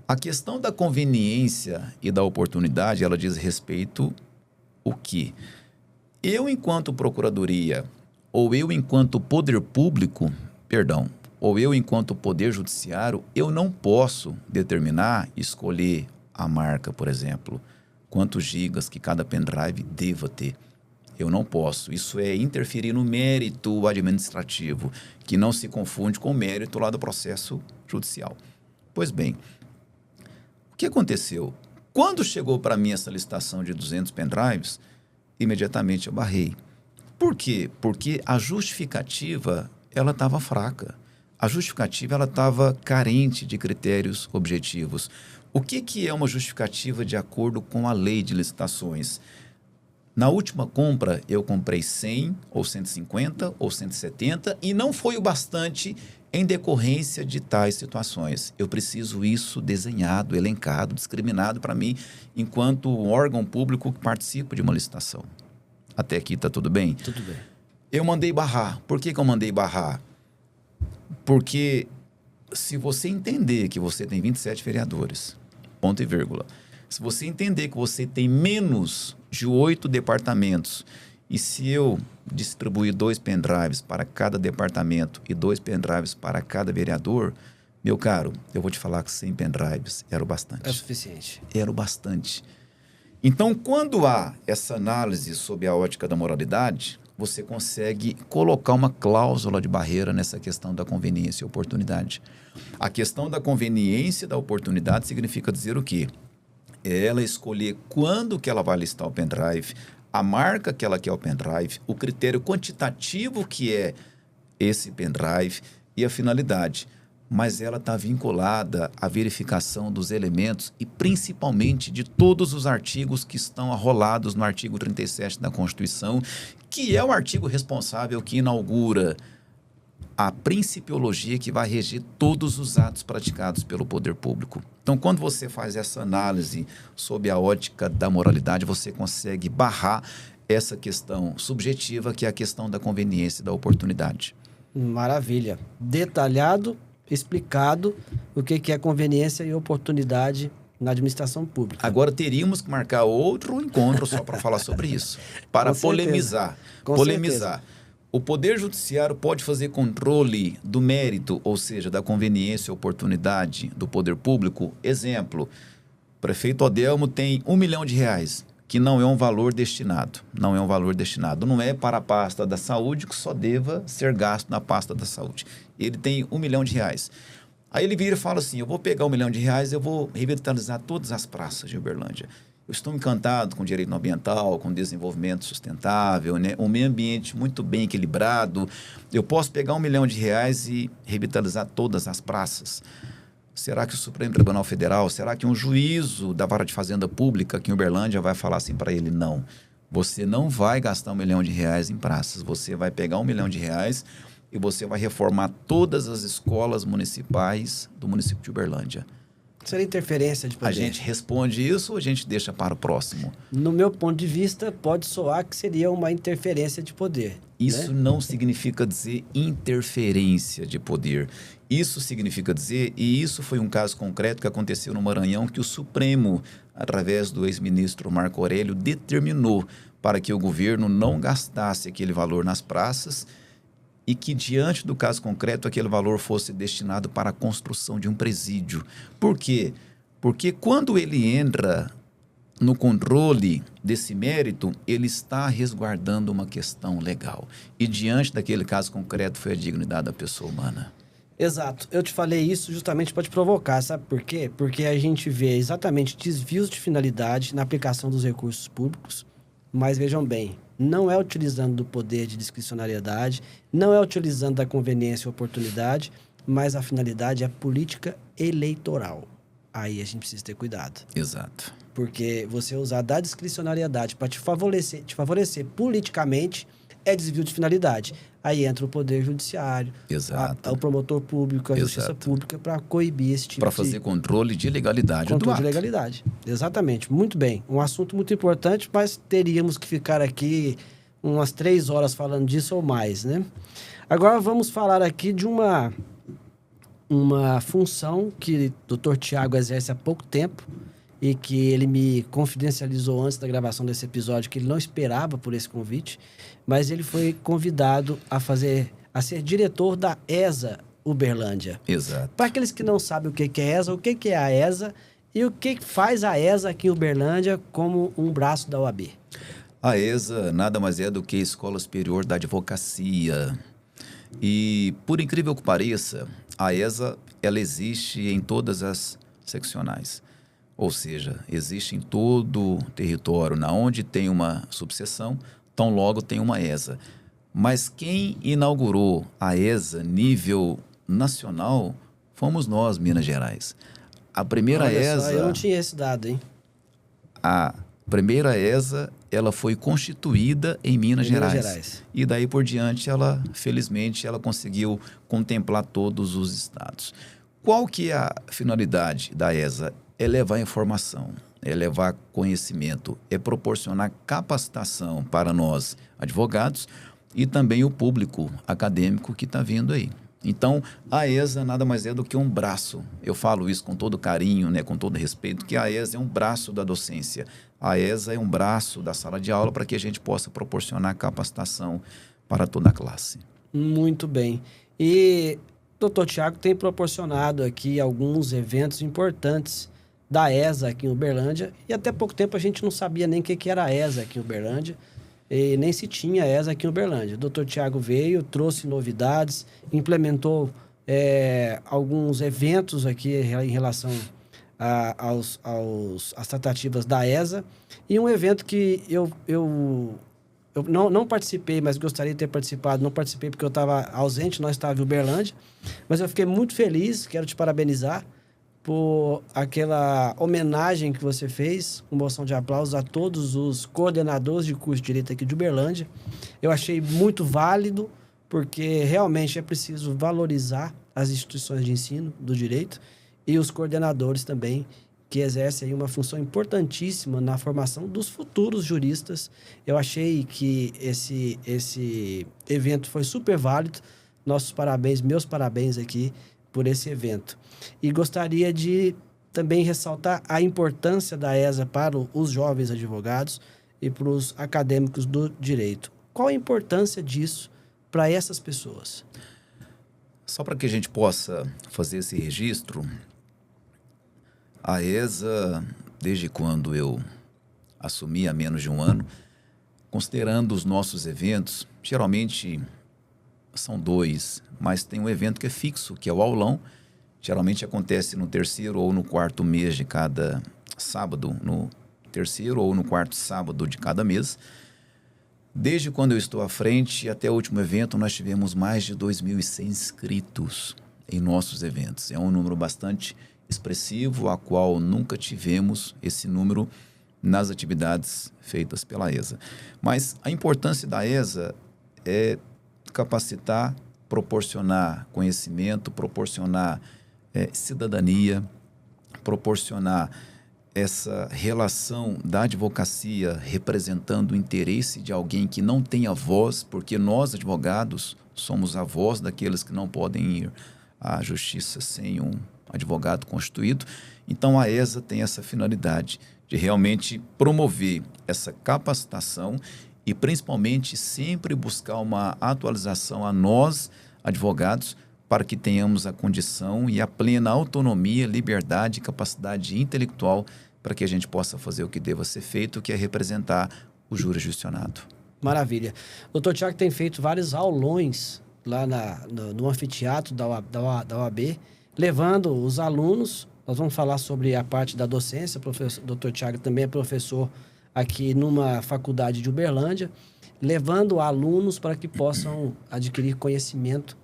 A questão da conveniência e da oportunidade, ela diz respeito o quê? Eu, enquanto Procuradoria, ou eu, enquanto Poder Público, ou eu, enquanto Poder Judiciário, eu não posso determinar, escolher a marca, por exemplo, quantos gigas que cada pendrive deva ter. Eu não posso. Isso é interferir no mérito administrativo, que não se confunde com o mérito lá do processo judicial. Pois bem, o que aconteceu? Quando chegou para mim essa licitação de 200 pendrives, imediatamente eu barrei. Por quê? Porque a justificativa, ela estava fraca. A justificativa, ela estava carente de critérios objetivos. O que é uma justificativa de acordo com a lei de licitações? Na última compra, eu comprei 100, ou 150, ou 170, e não foi o bastante em decorrência de tais situações. Eu preciso isso desenhado, elencado, discriminado para mim, enquanto órgão público que participa de uma licitação. Até aqui está tudo bem? Tudo bem. Eu mandei barrar. Por que eu mandei barrar? Porque se você entender que você tem 27 vereadores, ponto e vírgula, se você entender que você tem menos de 8 departamentos, e se eu distribuir 2 pendrives para cada departamento e 2 pendrives para cada vereador, meu caro, eu vou te falar que 100 pendrives era o bastante. É o suficiente. Era o bastante. Então, quando há essa análise sob a ótica da moralidade, você consegue colocar uma cláusula de barreira nessa questão da conveniência e oportunidade. A questão da conveniência e da oportunidade significa dizer o quê? É ela escolher quando que ela vai listar o pendrive, a marca que ela quer o pendrive, o critério quantitativo que é esse pendrive e a finalidade. Mas ela está vinculada à verificação dos elementos e principalmente de todos os artigos que estão arrolados no artigo 37 da Constituição, que é o artigo responsável que inaugura a principiologia que vai reger todos os atos praticados pelo poder público. Então, quando você faz essa análise sob a ótica da moralidade, você consegue barrar essa questão subjetiva, que é a questão da conveniência e da oportunidade. Maravilha. Detalhado, explicado o que é conveniência e oportunidade na administração pública. Agora teríamos que marcar outro encontro só para falar sobre isso, para polemizar. Certeza. O Poder Judiciário pode fazer controle do mérito, ou seja, da conveniência e oportunidade do poder público. Exemplo, o prefeito Odelmo tem R$1 milhão, que não é um valor destinado. Não é um valor destinado. Não é para a pasta da saúde que só deva ser gasto na pasta da saúde. Ele tem R$1 milhão. Aí ele vira e fala assim, eu vou pegar R$1 milhão e eu vou revitalizar todas as praças de Uberlândia. Eu estou encantado com o direito ambiental, com o desenvolvimento sustentável, né? Um meio ambiente muito bem equilibrado. Eu posso pegar R$1 milhão e revitalizar todas as praças. Será que o Supremo Tribunal Federal, será que um juízo da Vara de Fazenda Pública aqui em Uberlândia vai falar assim para ele? Não, você não vai gastar R$1 milhão em praças, você vai pegar R$1 milhão e você vai reformar todas as escolas municipais do município de Uberlândia. Seria interferência de poder. A gente responde isso ou a gente deixa para o próximo? No meu ponto de vista, pode soar que seria uma interferência de poder. Isso não significa dizer interferência de poder. Isso significa dizer, e isso foi um caso concreto que aconteceu no Maranhão, que o Supremo, através do ex-ministro Marco Aurélio, determinou para que o governo não gastasse aquele valor nas praças e que, diante do caso concreto, aquele valor fosse destinado para a construção de um presídio. Por quê? Porque quando ele entra no controle desse mérito, ele está resguardando uma questão legal. E, diante daquele caso concreto, foi a dignidade da pessoa humana. Exato. Eu te falei isso justamente para te provocar, sabe por quê? Porque a gente vê exatamente desvios de finalidade na aplicação dos recursos públicos, mas vejam bem, não é utilizando do poder de discricionariedade, não é utilizando da conveniência e oportunidade, mas a finalidade é política eleitoral. Aí a gente precisa ter cuidado. Exato. Porque você usar da discricionariedade para te favorecer politicamente é desvio de finalidade. Aí entra o Poder Judiciário, Exato. o promotor público, a Justiça Pública, para coibir esse tipo para fazer controle de legalidade do ato. Controle de legalidade, exatamente. Muito bem. Um assunto muito importante, mas teríamos que ficar aqui umas 3 horas falando disso ou mais, né? Agora vamos falar aqui de uma função que o Dr. Tiago exerce há pouco tempo e que ele me confidencializou antes da gravação desse episódio, que ele não esperava por esse convite, mas ele foi convidado a ser diretor da ESA Uberlândia. Exato. Para aqueles que não sabem o que é ESA, o que é a ESA e o que faz a ESA aqui em Uberlândia como um braço da OAB? A ESA nada mais é do que a Escola Superior da Advocacia. E, por incrível que pareça, a ESA ela existe em todas as seccionais. Ou seja, existe em todo o território, na onde tem uma subseção, tão logo tem uma ESA. Mas quem inaugurou a ESA nível nacional fomos nós, Minas Gerais. A primeira Olha ESA... só, eu não tinha esse dado, hein? A primeira ESA, ela foi constituída em Minas Gerais. E daí por diante, felizmente, ela conseguiu contemplar todos os estados. Qual que é a finalidade da ESA? É levar informação, é levar conhecimento, é proporcionar capacitação para nós, advogados, e também o público acadêmico que está vindo aí. Então, a ESA nada mais é do que um braço. Eu falo isso com todo carinho, né, com todo respeito, que a ESA é um braço da docência. A ESA é um braço da sala de aula para que a gente possa proporcionar capacitação para toda a classe. Muito bem. E o Dr. Tiago tem proporcionado aqui alguns eventos importantes da ESA aqui em Uberlândia, e até pouco tempo a gente não sabia nem o que era a ESA aqui em Uberlândia, e nem se tinha ESA aqui em Uberlândia. O Dr. Tiago veio, trouxe novidades, implementou alguns eventos aqui em relação às tratativas da ESA, e um evento que eu não participei, mas gostaria de ter participado. Não participei porque eu estava ausente, nós estávamos em Uberlândia, mas eu fiquei muito feliz, quero te parabenizar por aquela homenagem que você fez, com moção de aplausos a todos os coordenadores de curso de Direito aqui de Uberlândia. Eu achei muito válido, porque realmente é preciso valorizar as instituições de ensino do direito e os coordenadores também, que exercem aí uma função importantíssima na formação dos futuros juristas. Eu achei que esse evento foi super válido. Nossos parabéns, meus parabéns aqui por esse evento. E gostaria de também ressaltar a importância da ESA para os jovens advogados e para os acadêmicos do direito. Qual a importância disso para essas pessoas? Só para que a gente possa fazer esse registro, a ESA, desde quando eu assumi há menos de um ano, considerando os nossos eventos, geralmente são 2, mas tem um evento que é fixo, que é o aulão. Geralmente acontece no 3º ou no 4º mês de cada sábado, no 3º ou no 4º sábado de cada mês. Desde quando eu estou à frente até o último evento, nós tivemos mais de 2.100 inscritos em nossos eventos. É um número bastante expressivo, a qual nunca tivemos esse número nas atividades feitas pela ESA. Mas a importância da ESA é capacitar, proporcionar conhecimento, proporcionar cidadania, proporcionar essa relação da advocacia representando o interesse de alguém que não tem a voz, porque nós, advogados, somos a voz daqueles que não podem ir à justiça sem um advogado constituído. Então, a ESA tem essa finalidade de realmente promover essa capacitação e, principalmente, sempre buscar uma atualização a nós, advogados, para que tenhamos a condição e a plena autonomia, liberdade e capacidade intelectual para que a gente possa fazer o que deva ser feito, que é representar o jurisdicionado. Maravilha. O Dr. Tiago tem feito vários aulões lá no anfiteatro da OAB, levando os alunos. Nós vamos falar sobre a parte da docência. O Dr. Tiago também é professor aqui numa faculdade de Uberlândia, levando alunos para que possam adquirir conhecimento,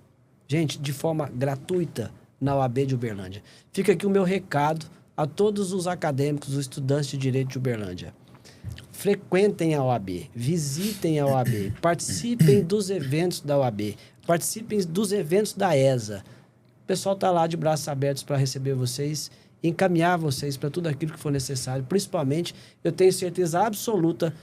gente, de forma gratuita na OAB de Uberlândia. Fica aqui o meu recado a todos os acadêmicos, os estudantes de Direito de Uberlândia. frequentem a OAB, visitem a OAB, participem dos eventos da OAB, participem dos eventos da ESA. O pessoal está lá de braços abertos para receber vocês, encaminhar vocês para tudo aquilo que for necessário. Principalmente, eu tenho certeza absoluta,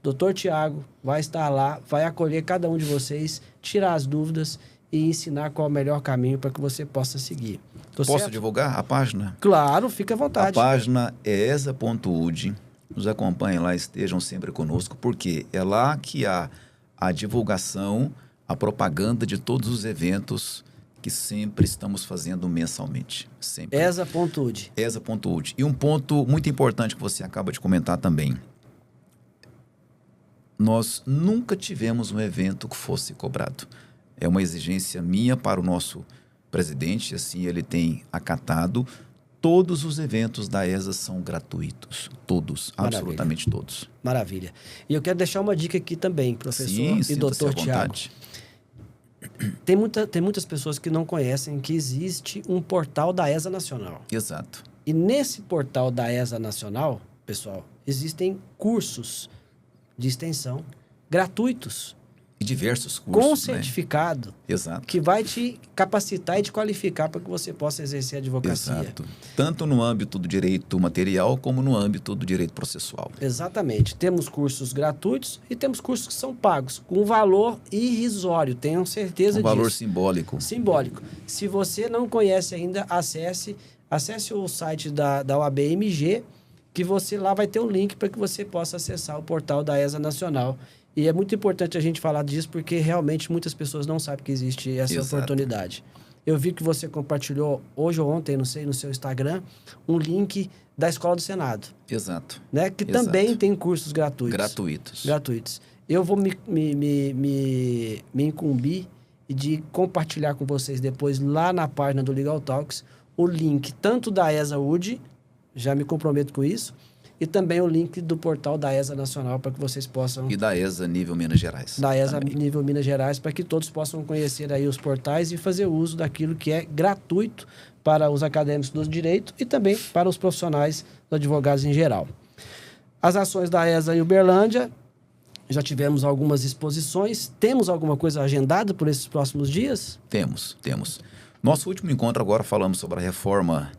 Dr. Tiago vai estar lá, vai acolher cada um de vocês, tirar as dúvidas e ensinar qual é o melhor caminho para que você possa seguir. Posso divulgar a página? Claro, fica à vontade. A página é esa.ud. Nos acompanhem lá, estejam sempre conosco, porque é lá que há a divulgação, a propaganda de todos os eventos que sempre estamos fazendo mensalmente. Sempre. Esa.ud. Esa.ud. E um ponto muito importante que você acaba de comentar também. Nós nunca tivemos um evento que fosse cobrado. É uma exigência minha para o nosso presidente, assim ele tem acatado. Todos os eventos da ESA são gratuitos. Todos, Maravilha. absolutamente todos. Maravilha. E eu quero deixar uma dica aqui também, professor e doutor Tiago. Tem muitas pessoas que não conhecem que existe um portal da ESA Nacional. Exato. E nesse portal da ESA Nacional, pessoal, existem cursos de extensão gratuitos. E diversos cursos, com certificado, Exato. que vai te capacitar e te qualificar para que você possa exercer a advocacia. Exato. Tanto no âmbito do direito material, como no âmbito do direito processual. Exatamente. Temos cursos gratuitos e temos cursos que são pagos, com valor irrisório, tenham certeza disso. Valor simbólico. Simbólico. Se você não conhece ainda, acesse o site da OAB-MG, que você lá vai ter um link para que você possa acessar o portal da ESA Nacional. E é muito importante a gente falar disso, porque realmente muitas pessoas não sabem que existe essa Exato. oportunidade. Eu vi que você compartilhou hoje ou ontem, não sei, no seu Instagram, um link da Escola do Senado. Exato. Né? Que Exato. também tem cursos gratuitos. Gratuitos. Eu vou me incumbir de compartilhar com vocês depois, lá na página do Legal Talks, o link tanto da ESA-UD, já me comprometo com isso, e também o link do portal da ESA Nacional para que vocês possam... E da ESA nível Minas Gerais. Da ESA também. nível Minas Gerais, para que todos possam conhecer aí os portais e fazer uso daquilo que é gratuito para os acadêmicos do direito e também para os profissionais dos advogados em geral. As ações da ESA em Uberlândia, já tivemos algumas exposições. Temos alguma coisa agendada por esses próximos dias? Temos. Nosso último encontro agora falamos sobre a reforma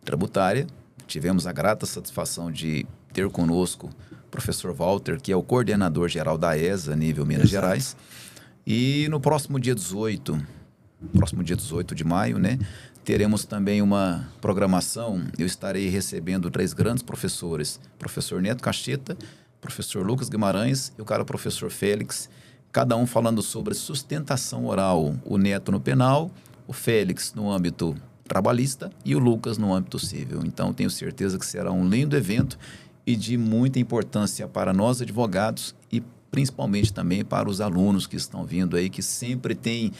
tributária. Tivemos a grata satisfação de ter conosco o professor Walter, que é o coordenador geral da ESA, nível Minas Gerais. E no próximo dia 18 de maio, né, teremos também uma programação. Eu estarei recebendo 3 grandes professores, professor Neto Cacheta, professor Lucas Guimarães e o cara professor Félix, cada um falando sobre sustentação oral, o Neto no penal, o Félix no âmbito trabalhista e o Lucas no âmbito civil. Então, tenho certeza que será um lindo evento e de muita importância para nós advogados e principalmente também para os alunos que estão vindo aí, que sempre tem,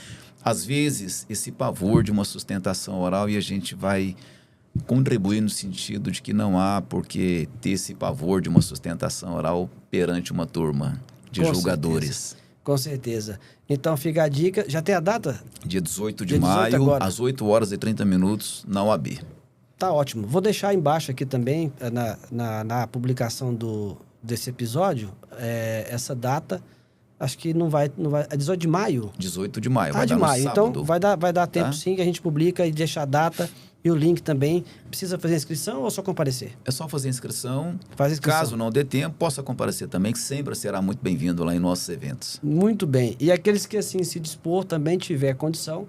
às vezes, esse pavor de uma sustentação oral, e a gente vai contribuir no sentido de que não há por que ter esse pavor de uma sustentação oral perante uma turma de julgadores. Com certeza. Então fica a dica. Já tem a data? Dia 18 de Dia 18 maio, agora. às 8h30 na UAB. Tá ótimo. Vou deixar embaixo aqui também, na publicação desse episódio, essa data. Acho que não vai. É 18 de maio? 18 de maio, Ah, vai de dar maio. no Então sábado. vai dar tempo Tá? sim que a gente publica e deixa a data e o link também. Precisa fazer inscrição ou só comparecer? É só fazer inscrição. Faz inscrição. Caso não dê tempo, possa comparecer também, que sempre será muito bem-vindo lá em nossos eventos. Muito bem. E aqueles que assim se dispor, também tiver condição,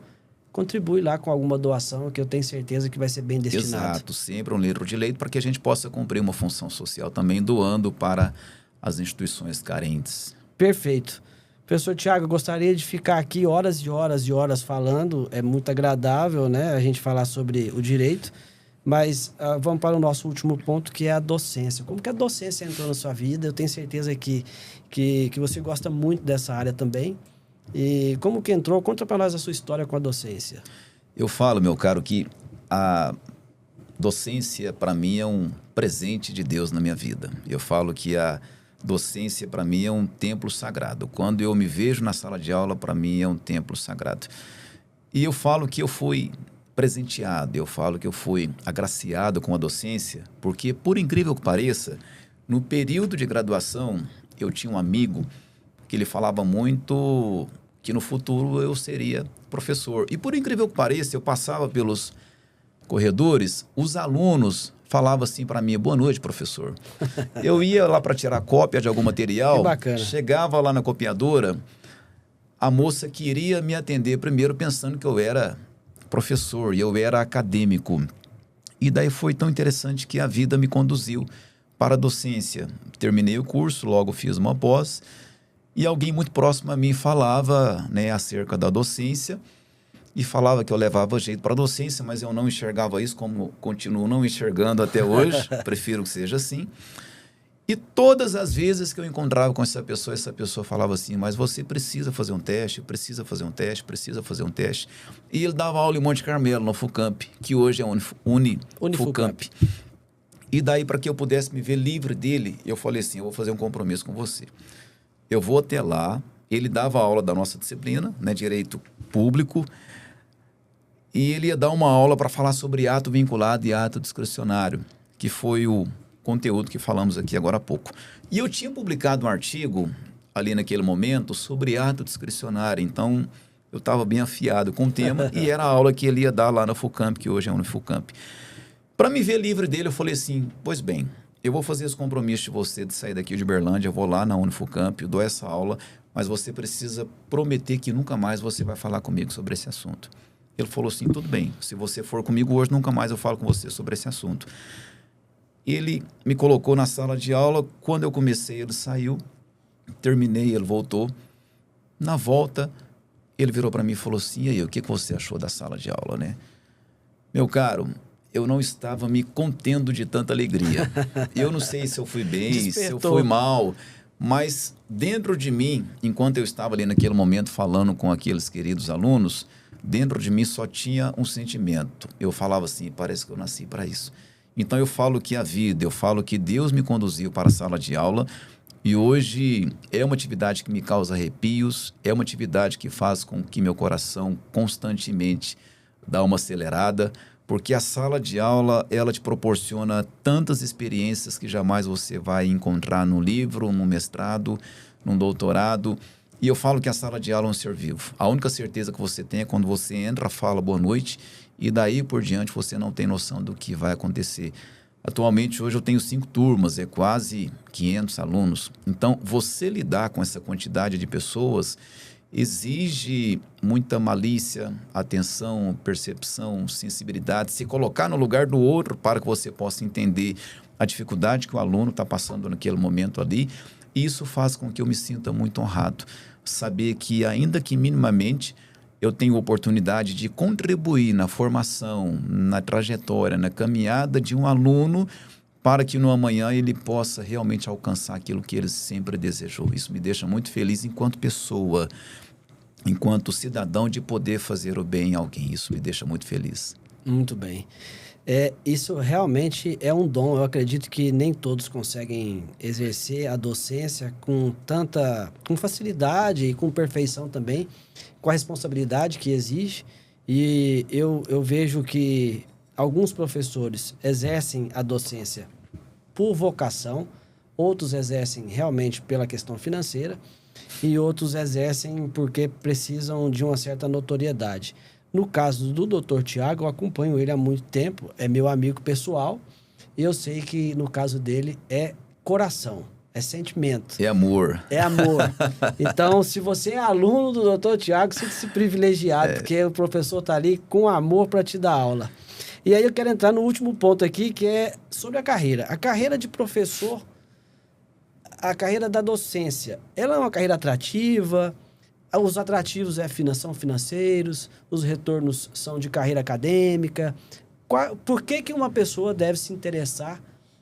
contribui lá com alguma doação, que eu tenho certeza que vai ser bem destinado. Exato, sempre um livro de leito para que a gente possa cumprir uma função social também, doando para as instituições carentes. Perfeito. Professor Tiago, eu gostaria de ficar aqui horas e horas e horas falando. É muito agradável, né, a gente falar sobre o direito. Mas vamos para o nosso último ponto, que é a docência. Como que a docência entrou na sua vida? Eu tenho certeza que você gosta muito dessa área também. E como que entrou? Conta para nós a sua história com a docência. Eu falo, meu caro, que a docência, para mim, é um presente de Deus na minha vida. Eu falo que a docência, para mim, é um templo sagrado. Quando eu me vejo na sala de aula, para mim, é um templo sagrado. E eu falo que eu fui presenteado, eu falo que eu fui agraciado com a docência, porque, por incrível que pareça, No período de graduação, eu tinha um amigo que ele falava muito que no futuro eu seria professor. E por incrível que pareça, eu passava pelos corredores, os alunos falavam assim para mim: boa noite, professor. Eu ia lá para tirar cópia de algum material, Que bacana. chegava lá na copiadora, a moça queria me atender primeiro pensando que eu era professor e eu era acadêmico. E daí foi tão interessante que a vida me conduziu para a docência. Terminei o curso, logo fiz uma pós, e alguém muito próximo a mim falava, né, acerca da docência, e falava que eu levava jeito para a docência, mas eu não enxergava isso, como continuo não enxergando até hoje, prefiro que seja assim. E todas as vezes que eu encontrava com essa pessoa falava assim: mas você precisa fazer um teste, precisa fazer um teste, precisa fazer um teste. E ele dava aula em Monte Carmelo, no FUCAMP, que hoje é Unifucamp. E daí, para que eu pudesse me ver livre dele, eu falei assim: eu vou fazer um compromisso com você. Eu vou até lá. Ele dava aula da nossa disciplina, né, Direito Público, e ele ia dar uma aula para falar sobre ato vinculado e ato discricionário, que foi o conteúdo que falamos aqui agora há pouco. E eu tinha publicado um artigo ali naquele momento sobre ato discricionário, então eu estava bem afiado com o tema e era a aula que ele ia dar lá na FUCAMP, que hoje é a Unifucamp. Para me ver livre dele, eu falei assim: pois bem, eu vou fazer esse compromisso de você de sair daqui de Uberlândia, eu vou lá na Unifucamp, eu dou essa aula, mas você precisa prometer que nunca mais você vai falar comigo sobre esse assunto. Ele falou assim: tudo bem, se você for comigo hoje, nunca mais eu falo com você sobre esse assunto. Ele me colocou na sala de aula. Quando eu comecei, ele saiu. Terminei, ele voltou. Na volta, ele virou para mim e falou assim: e aí, o que você achou da sala de aula, né? Meu caro, eu não estava me contendo de tanta alegria. Eu não sei se eu fui bem, Despertou. se eu fui mal, mas dentro de mim, enquanto eu estava ali naquele momento falando com aqueles queridos alunos, dentro de mim só tinha um sentimento. Eu falava assim: parece que eu nasci para isso. Então eu falo que a vida, eu falo que Deus me conduziu para a sala de aula e hoje é uma atividade que me causa arrepios, é uma atividade que faz com que meu coração constantemente dá uma acelerada, porque a sala de aula, ela te proporciona tantas experiências que jamais você vai encontrar no livro, no mestrado, num doutorado. E eu falo que a sala de aula é um ser vivo. A única certeza que você tem é quando você entra, fala boa noite, e daí por diante você não tem noção do que vai acontecer. Atualmente, hoje eu tenho 5 turmas, é quase 500 alunos. Então, você lidar com essa quantidade de pessoas exige muita malícia, atenção, percepção, sensibilidade, se colocar no lugar do outro para que você possa entender a dificuldade que o aluno está passando naquele momento ali. Isso faz com que eu me sinta muito honrado. Saber que, ainda que minimamente, eu tenho oportunidade de contribuir na formação, na trajetória, na caminhada de um aluno para que no amanhã ele possa realmente alcançar aquilo que ele sempre desejou. Isso me deixa muito feliz enquanto pessoa, enquanto cidadão, de poder fazer o bem a alguém. Isso me deixa muito feliz. Muito bem. Isso realmente é um dom. Eu acredito que nem todos conseguem exercer a docência com facilidade e com perfeição também, com a responsabilidade que exige. E eu vejo que alguns professores exercem a docência por vocação, outros exercem realmente pela questão financeira e outros exercem porque precisam de uma certa notoriedade. No caso do Dr. Tiago, eu acompanho ele há muito tempo, é meu amigo pessoal, e eu sei que no caso dele é coração, é sentimento. É amor. É amor. Então, se você é aluno do Dr. Tiago, sinta-se privilegiado, porque o professor está ali com amor para te dar aula. E aí eu quero entrar no último ponto aqui, que é sobre a carreira. A carreira de professor, a carreira da docência, ela é uma carreira atrativa? Os atrativos são financeiros, os retornos são de carreira acadêmica. Por que uma pessoa deve se interessar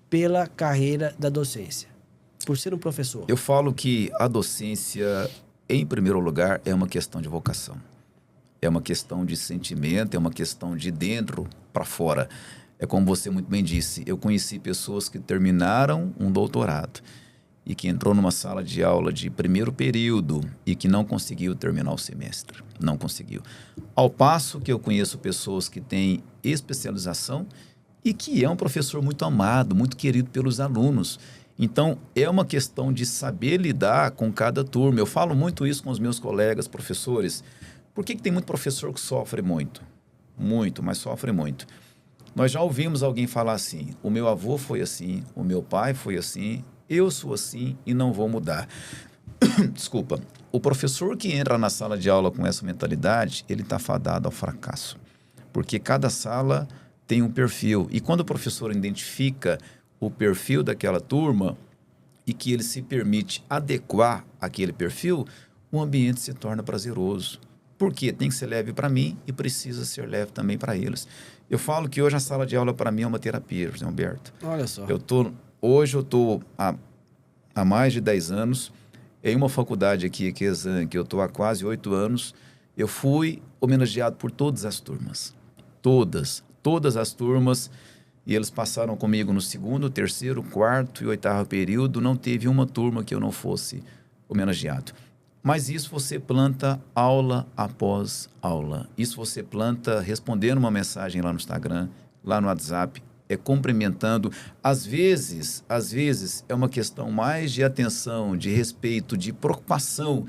pela carreira da docência? Por ser um professor. Eu falo que a docência, em primeiro lugar, é uma questão de vocação. É uma questão de sentimento, é uma questão de dentro para fora. É como você muito bem disse, eu conheci pessoas que terminaram um doutorado e que entrou numa sala de aula de primeiro período e que não conseguiu terminar o semestre. Não conseguiu. Ao passo que eu conheço pessoas que têm especialização e que é um professor muito amado, muito querido pelos alunos. Então, é uma questão de saber lidar com cada turma. Eu falo muito isso com os meus colegas, professores. Por que tem muito professor que sofre muito? Muito, mas sofre muito. Nós já ouvimos alguém falar assim, o meu avô foi assim, o meu pai foi assim, eu sou assim e não vou mudar. Desculpa. O professor que entra na sala de aula com essa mentalidade, ele está fadado ao fracasso. Porque cada sala tem um perfil. E quando o professor identifica o perfil daquela turma e que ele se permite adequar aquele perfil, o ambiente se torna prazeroso. Porque tem que ser leve para mim e precisa ser leve também para eles. Eu falo que hoje a sala de aula para mim é uma terapia, José Humberto. Olha só. Hoje eu estou há mais de 10 anos em uma faculdade aqui, que eu estou há quase 8 anos. Eu fui homenageado por todas as turmas. Todas as turmas. E eles passaram comigo no 2º, 3º, 4º e 8º período. Não teve uma turma que eu não fosse homenageado. Mas isso você planta aula após aula. Isso você planta respondendo uma mensagem lá no Instagram, lá no WhatsApp, cumprimentando. Às vezes é uma questão mais de atenção, de respeito, de preocupação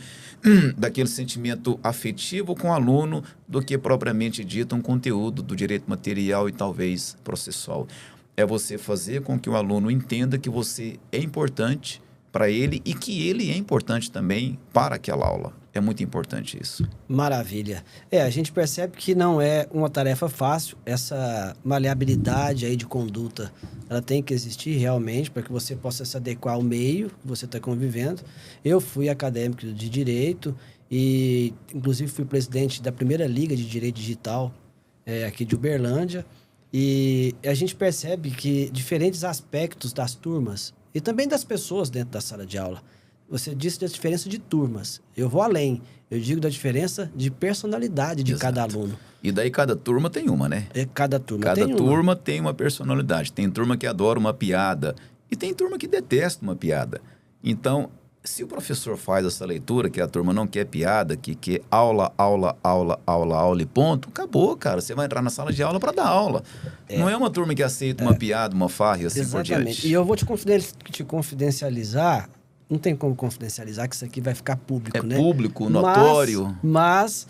daquele sentimento afetivo com o aluno do que propriamente dito um conteúdo do direito material e talvez processual. É você fazer com que o aluno entenda que você é importante para ele e que ele é importante também para aquela aula. É muito importante isso. Maravilha. A gente percebe que não é uma tarefa fácil, essa maleabilidade aí de conduta, ela tem que existir realmente para que você possa se adequar ao meio que você está convivendo. Eu fui acadêmico de Direito e, inclusive, fui presidente da primeira Liga de Direito Digital aqui de Uberlândia, e a gente percebe que diferentes aspectos das turmas e também das pessoas dentro da sala de aula. Você disse da diferença de turmas. Eu vou além. Eu digo da diferença de personalidade de cada aluno. E daí cada turma tem uma, né? Cada turma tem uma personalidade. Tem turma que adora uma piada e tem turma que detesta uma piada. Então, se o professor faz essa leitura, que a turma não quer piada, que quer aula e ponto, acabou, cara. Você vai entrar na sala de aula para dar aula. Não é uma turma que aceita uma piada, uma farra e assim por diante. E eu vou te confidencializar. Não tem como confidencializar, que isso aqui vai ficar público, né? É público, notório. Mas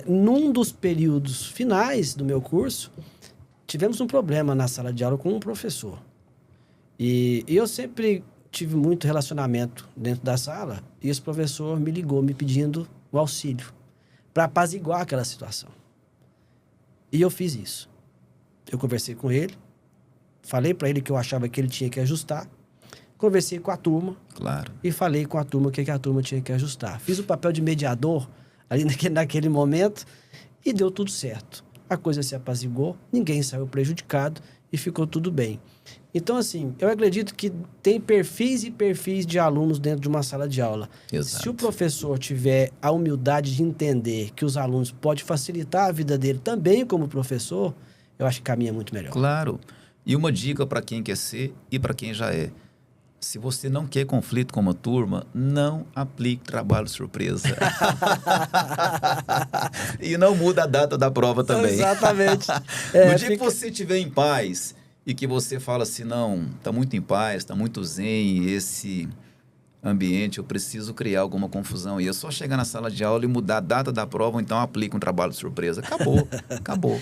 num dos períodos finais do meu curso, tivemos um problema na sala de aula com um professor. E eu sempre tive muito relacionamento dentro da sala, e esse professor me ligou me pedindo o auxílio para apaziguar aquela situação. E eu fiz isso. Eu conversei com ele, falei para ele que eu achava que ele tinha que ajustar, conversei com a turma. Claro. E falei com a turma o que a turma tinha que ajustar. Fiz o papel de mediador ali naquele momento e deu tudo certo. A coisa se apaziguou, ninguém saiu prejudicado e ficou tudo bem. Então, assim, eu acredito que tem perfis e perfis de alunos dentro de uma sala de aula. Exato. Se o professor tiver a humildade de entender que os alunos podem facilitar a vida dele também como professor, eu acho que caminha muito melhor. Claro. E uma dica para quem quer ser e para quem já é. Se você não quer conflito com uma turma, não aplique trabalho surpresa. E não muda a data da prova também. Exatamente. No dia que você estiver em paz e que você fala assim, não, está muito em paz, está muito zen, esse ambiente, eu preciso criar alguma confusão. E é só chegar na sala de aula e mudar a data da prova, ou então aplica um trabalho surpresa. Acabou.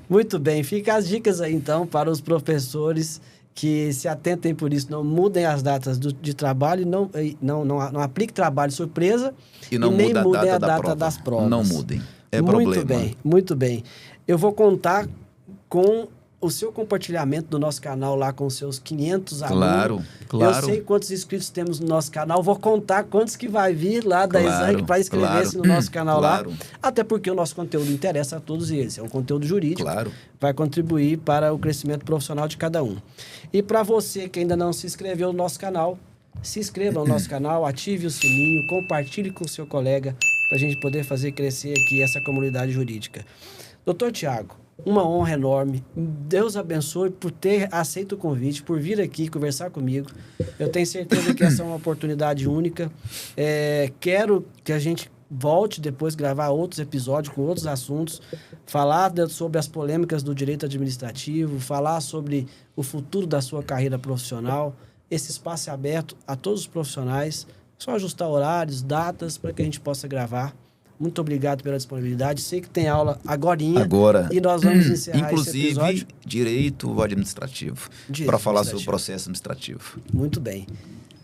Muito bem, fica as dicas aí então para os professores que se atentem por isso, não mudem as datas de trabalho, não aplique trabalho surpresa e não nem mudem a data das provas. Não mudem, Muito bem. Eu vou contar com o seu compartilhamento do nosso canal lá com os seus 500 alunos. Claro. Eu sei quantos inscritos temos no nosso canal, vou contar quantos que vai vir lá da Exang para inscrever-se no nosso canal lá. Até porque o nosso conteúdo interessa a todos eles. É um conteúdo jurídico. Vai contribuir para o crescimento profissional de cada um. E para você que ainda não se inscreveu no nosso canal, se inscreva no nosso canal, ative o sininho, compartilhe com o seu colega para a gente poder fazer crescer aqui essa comunidade jurídica. Doutor Tiago, uma honra enorme. Deus abençoe por ter aceito o convite, por vir aqui conversar comigo. Eu tenho certeza que essa é uma oportunidade única. Quero que a gente volte depois gravar outros episódios com outros assuntos, falar sobre as polêmicas do direito administrativo, falar sobre o futuro da sua carreira profissional. esse espaço é aberto a todos os profissionais. Só ajustar horários, datas, para que a gente possa gravar. Muito obrigado pela disponibilidade. Sei que tem aula agorinha. Agora, e nós vamos encerrar inclusive, esse episódio. direito administrativo. Para falar sobre o processo administrativo. Muito bem.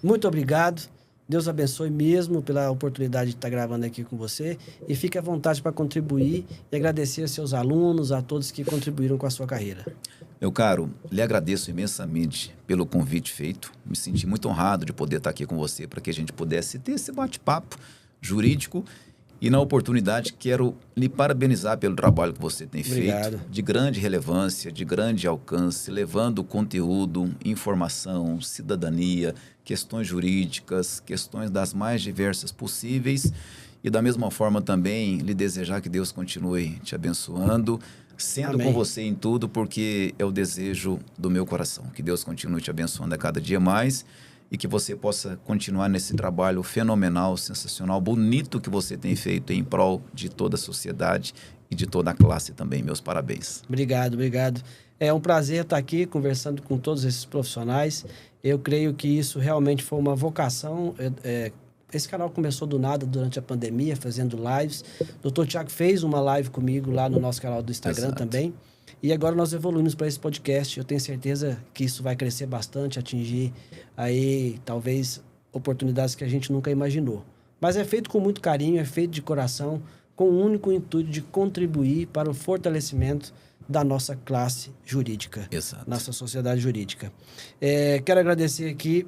Muito obrigado. Deus abençoe mesmo pela oportunidade de estar gravando aqui com você. E fique à vontade para contribuir e agradecer aos seus alunos, a todos que contribuíram com a sua carreira. Meu caro, lhe agradeço imensamente pelo convite feito. Me senti muito honrado de poder estar aqui com você para que a gente pudesse ter esse bate-papo jurídico. E na oportunidade quero lhe parabenizar pelo trabalho que você tem feito, de grande relevância, de grande alcance, levando conteúdo, informação, cidadania, questões jurídicas, questões das mais diversas possíveis. E da mesma forma também lhe desejar que Deus continue te abençoando, sendo Amém. com você em tudo, porque é o desejo do meu coração. Que Deus continue te abençoando a cada dia mais e que você possa continuar nesse trabalho fenomenal, sensacional, bonito que você tem feito em prol de toda a sociedade e de toda a classe também. Meus parabéns. Obrigado, obrigado. É um prazer estar aqui conversando com todos esses profissionais. Eu creio que isso realmente foi uma vocação. Esse canal começou do nada durante a pandemia, fazendo lives. O Dr. Tiago fez uma live comigo lá no nosso canal do Instagram. Exato. Também. E agora nós evoluímos para esse podcast. Eu tenho certeza que isso vai crescer bastante, atingir aí talvez oportunidades que a gente nunca imaginou. Mas é feito com muito carinho, é feito de coração, com o único intuito de contribuir para o fortalecimento da nossa classe jurídica, Exato. Nossa sociedade jurídica. Quero agradecer aqui,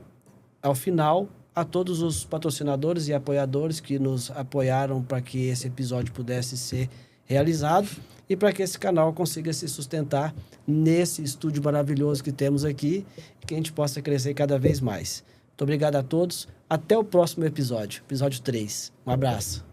ao final, a todos os patrocinadores e apoiadores que nos apoiaram para que esse episódio pudesse ser realizado e para que esse canal consiga se sustentar nesse estúdio maravilhoso que temos aqui e que a gente possa crescer cada vez mais. Muito obrigado a todos. Até o próximo episódio, episódio 3. Um abraço.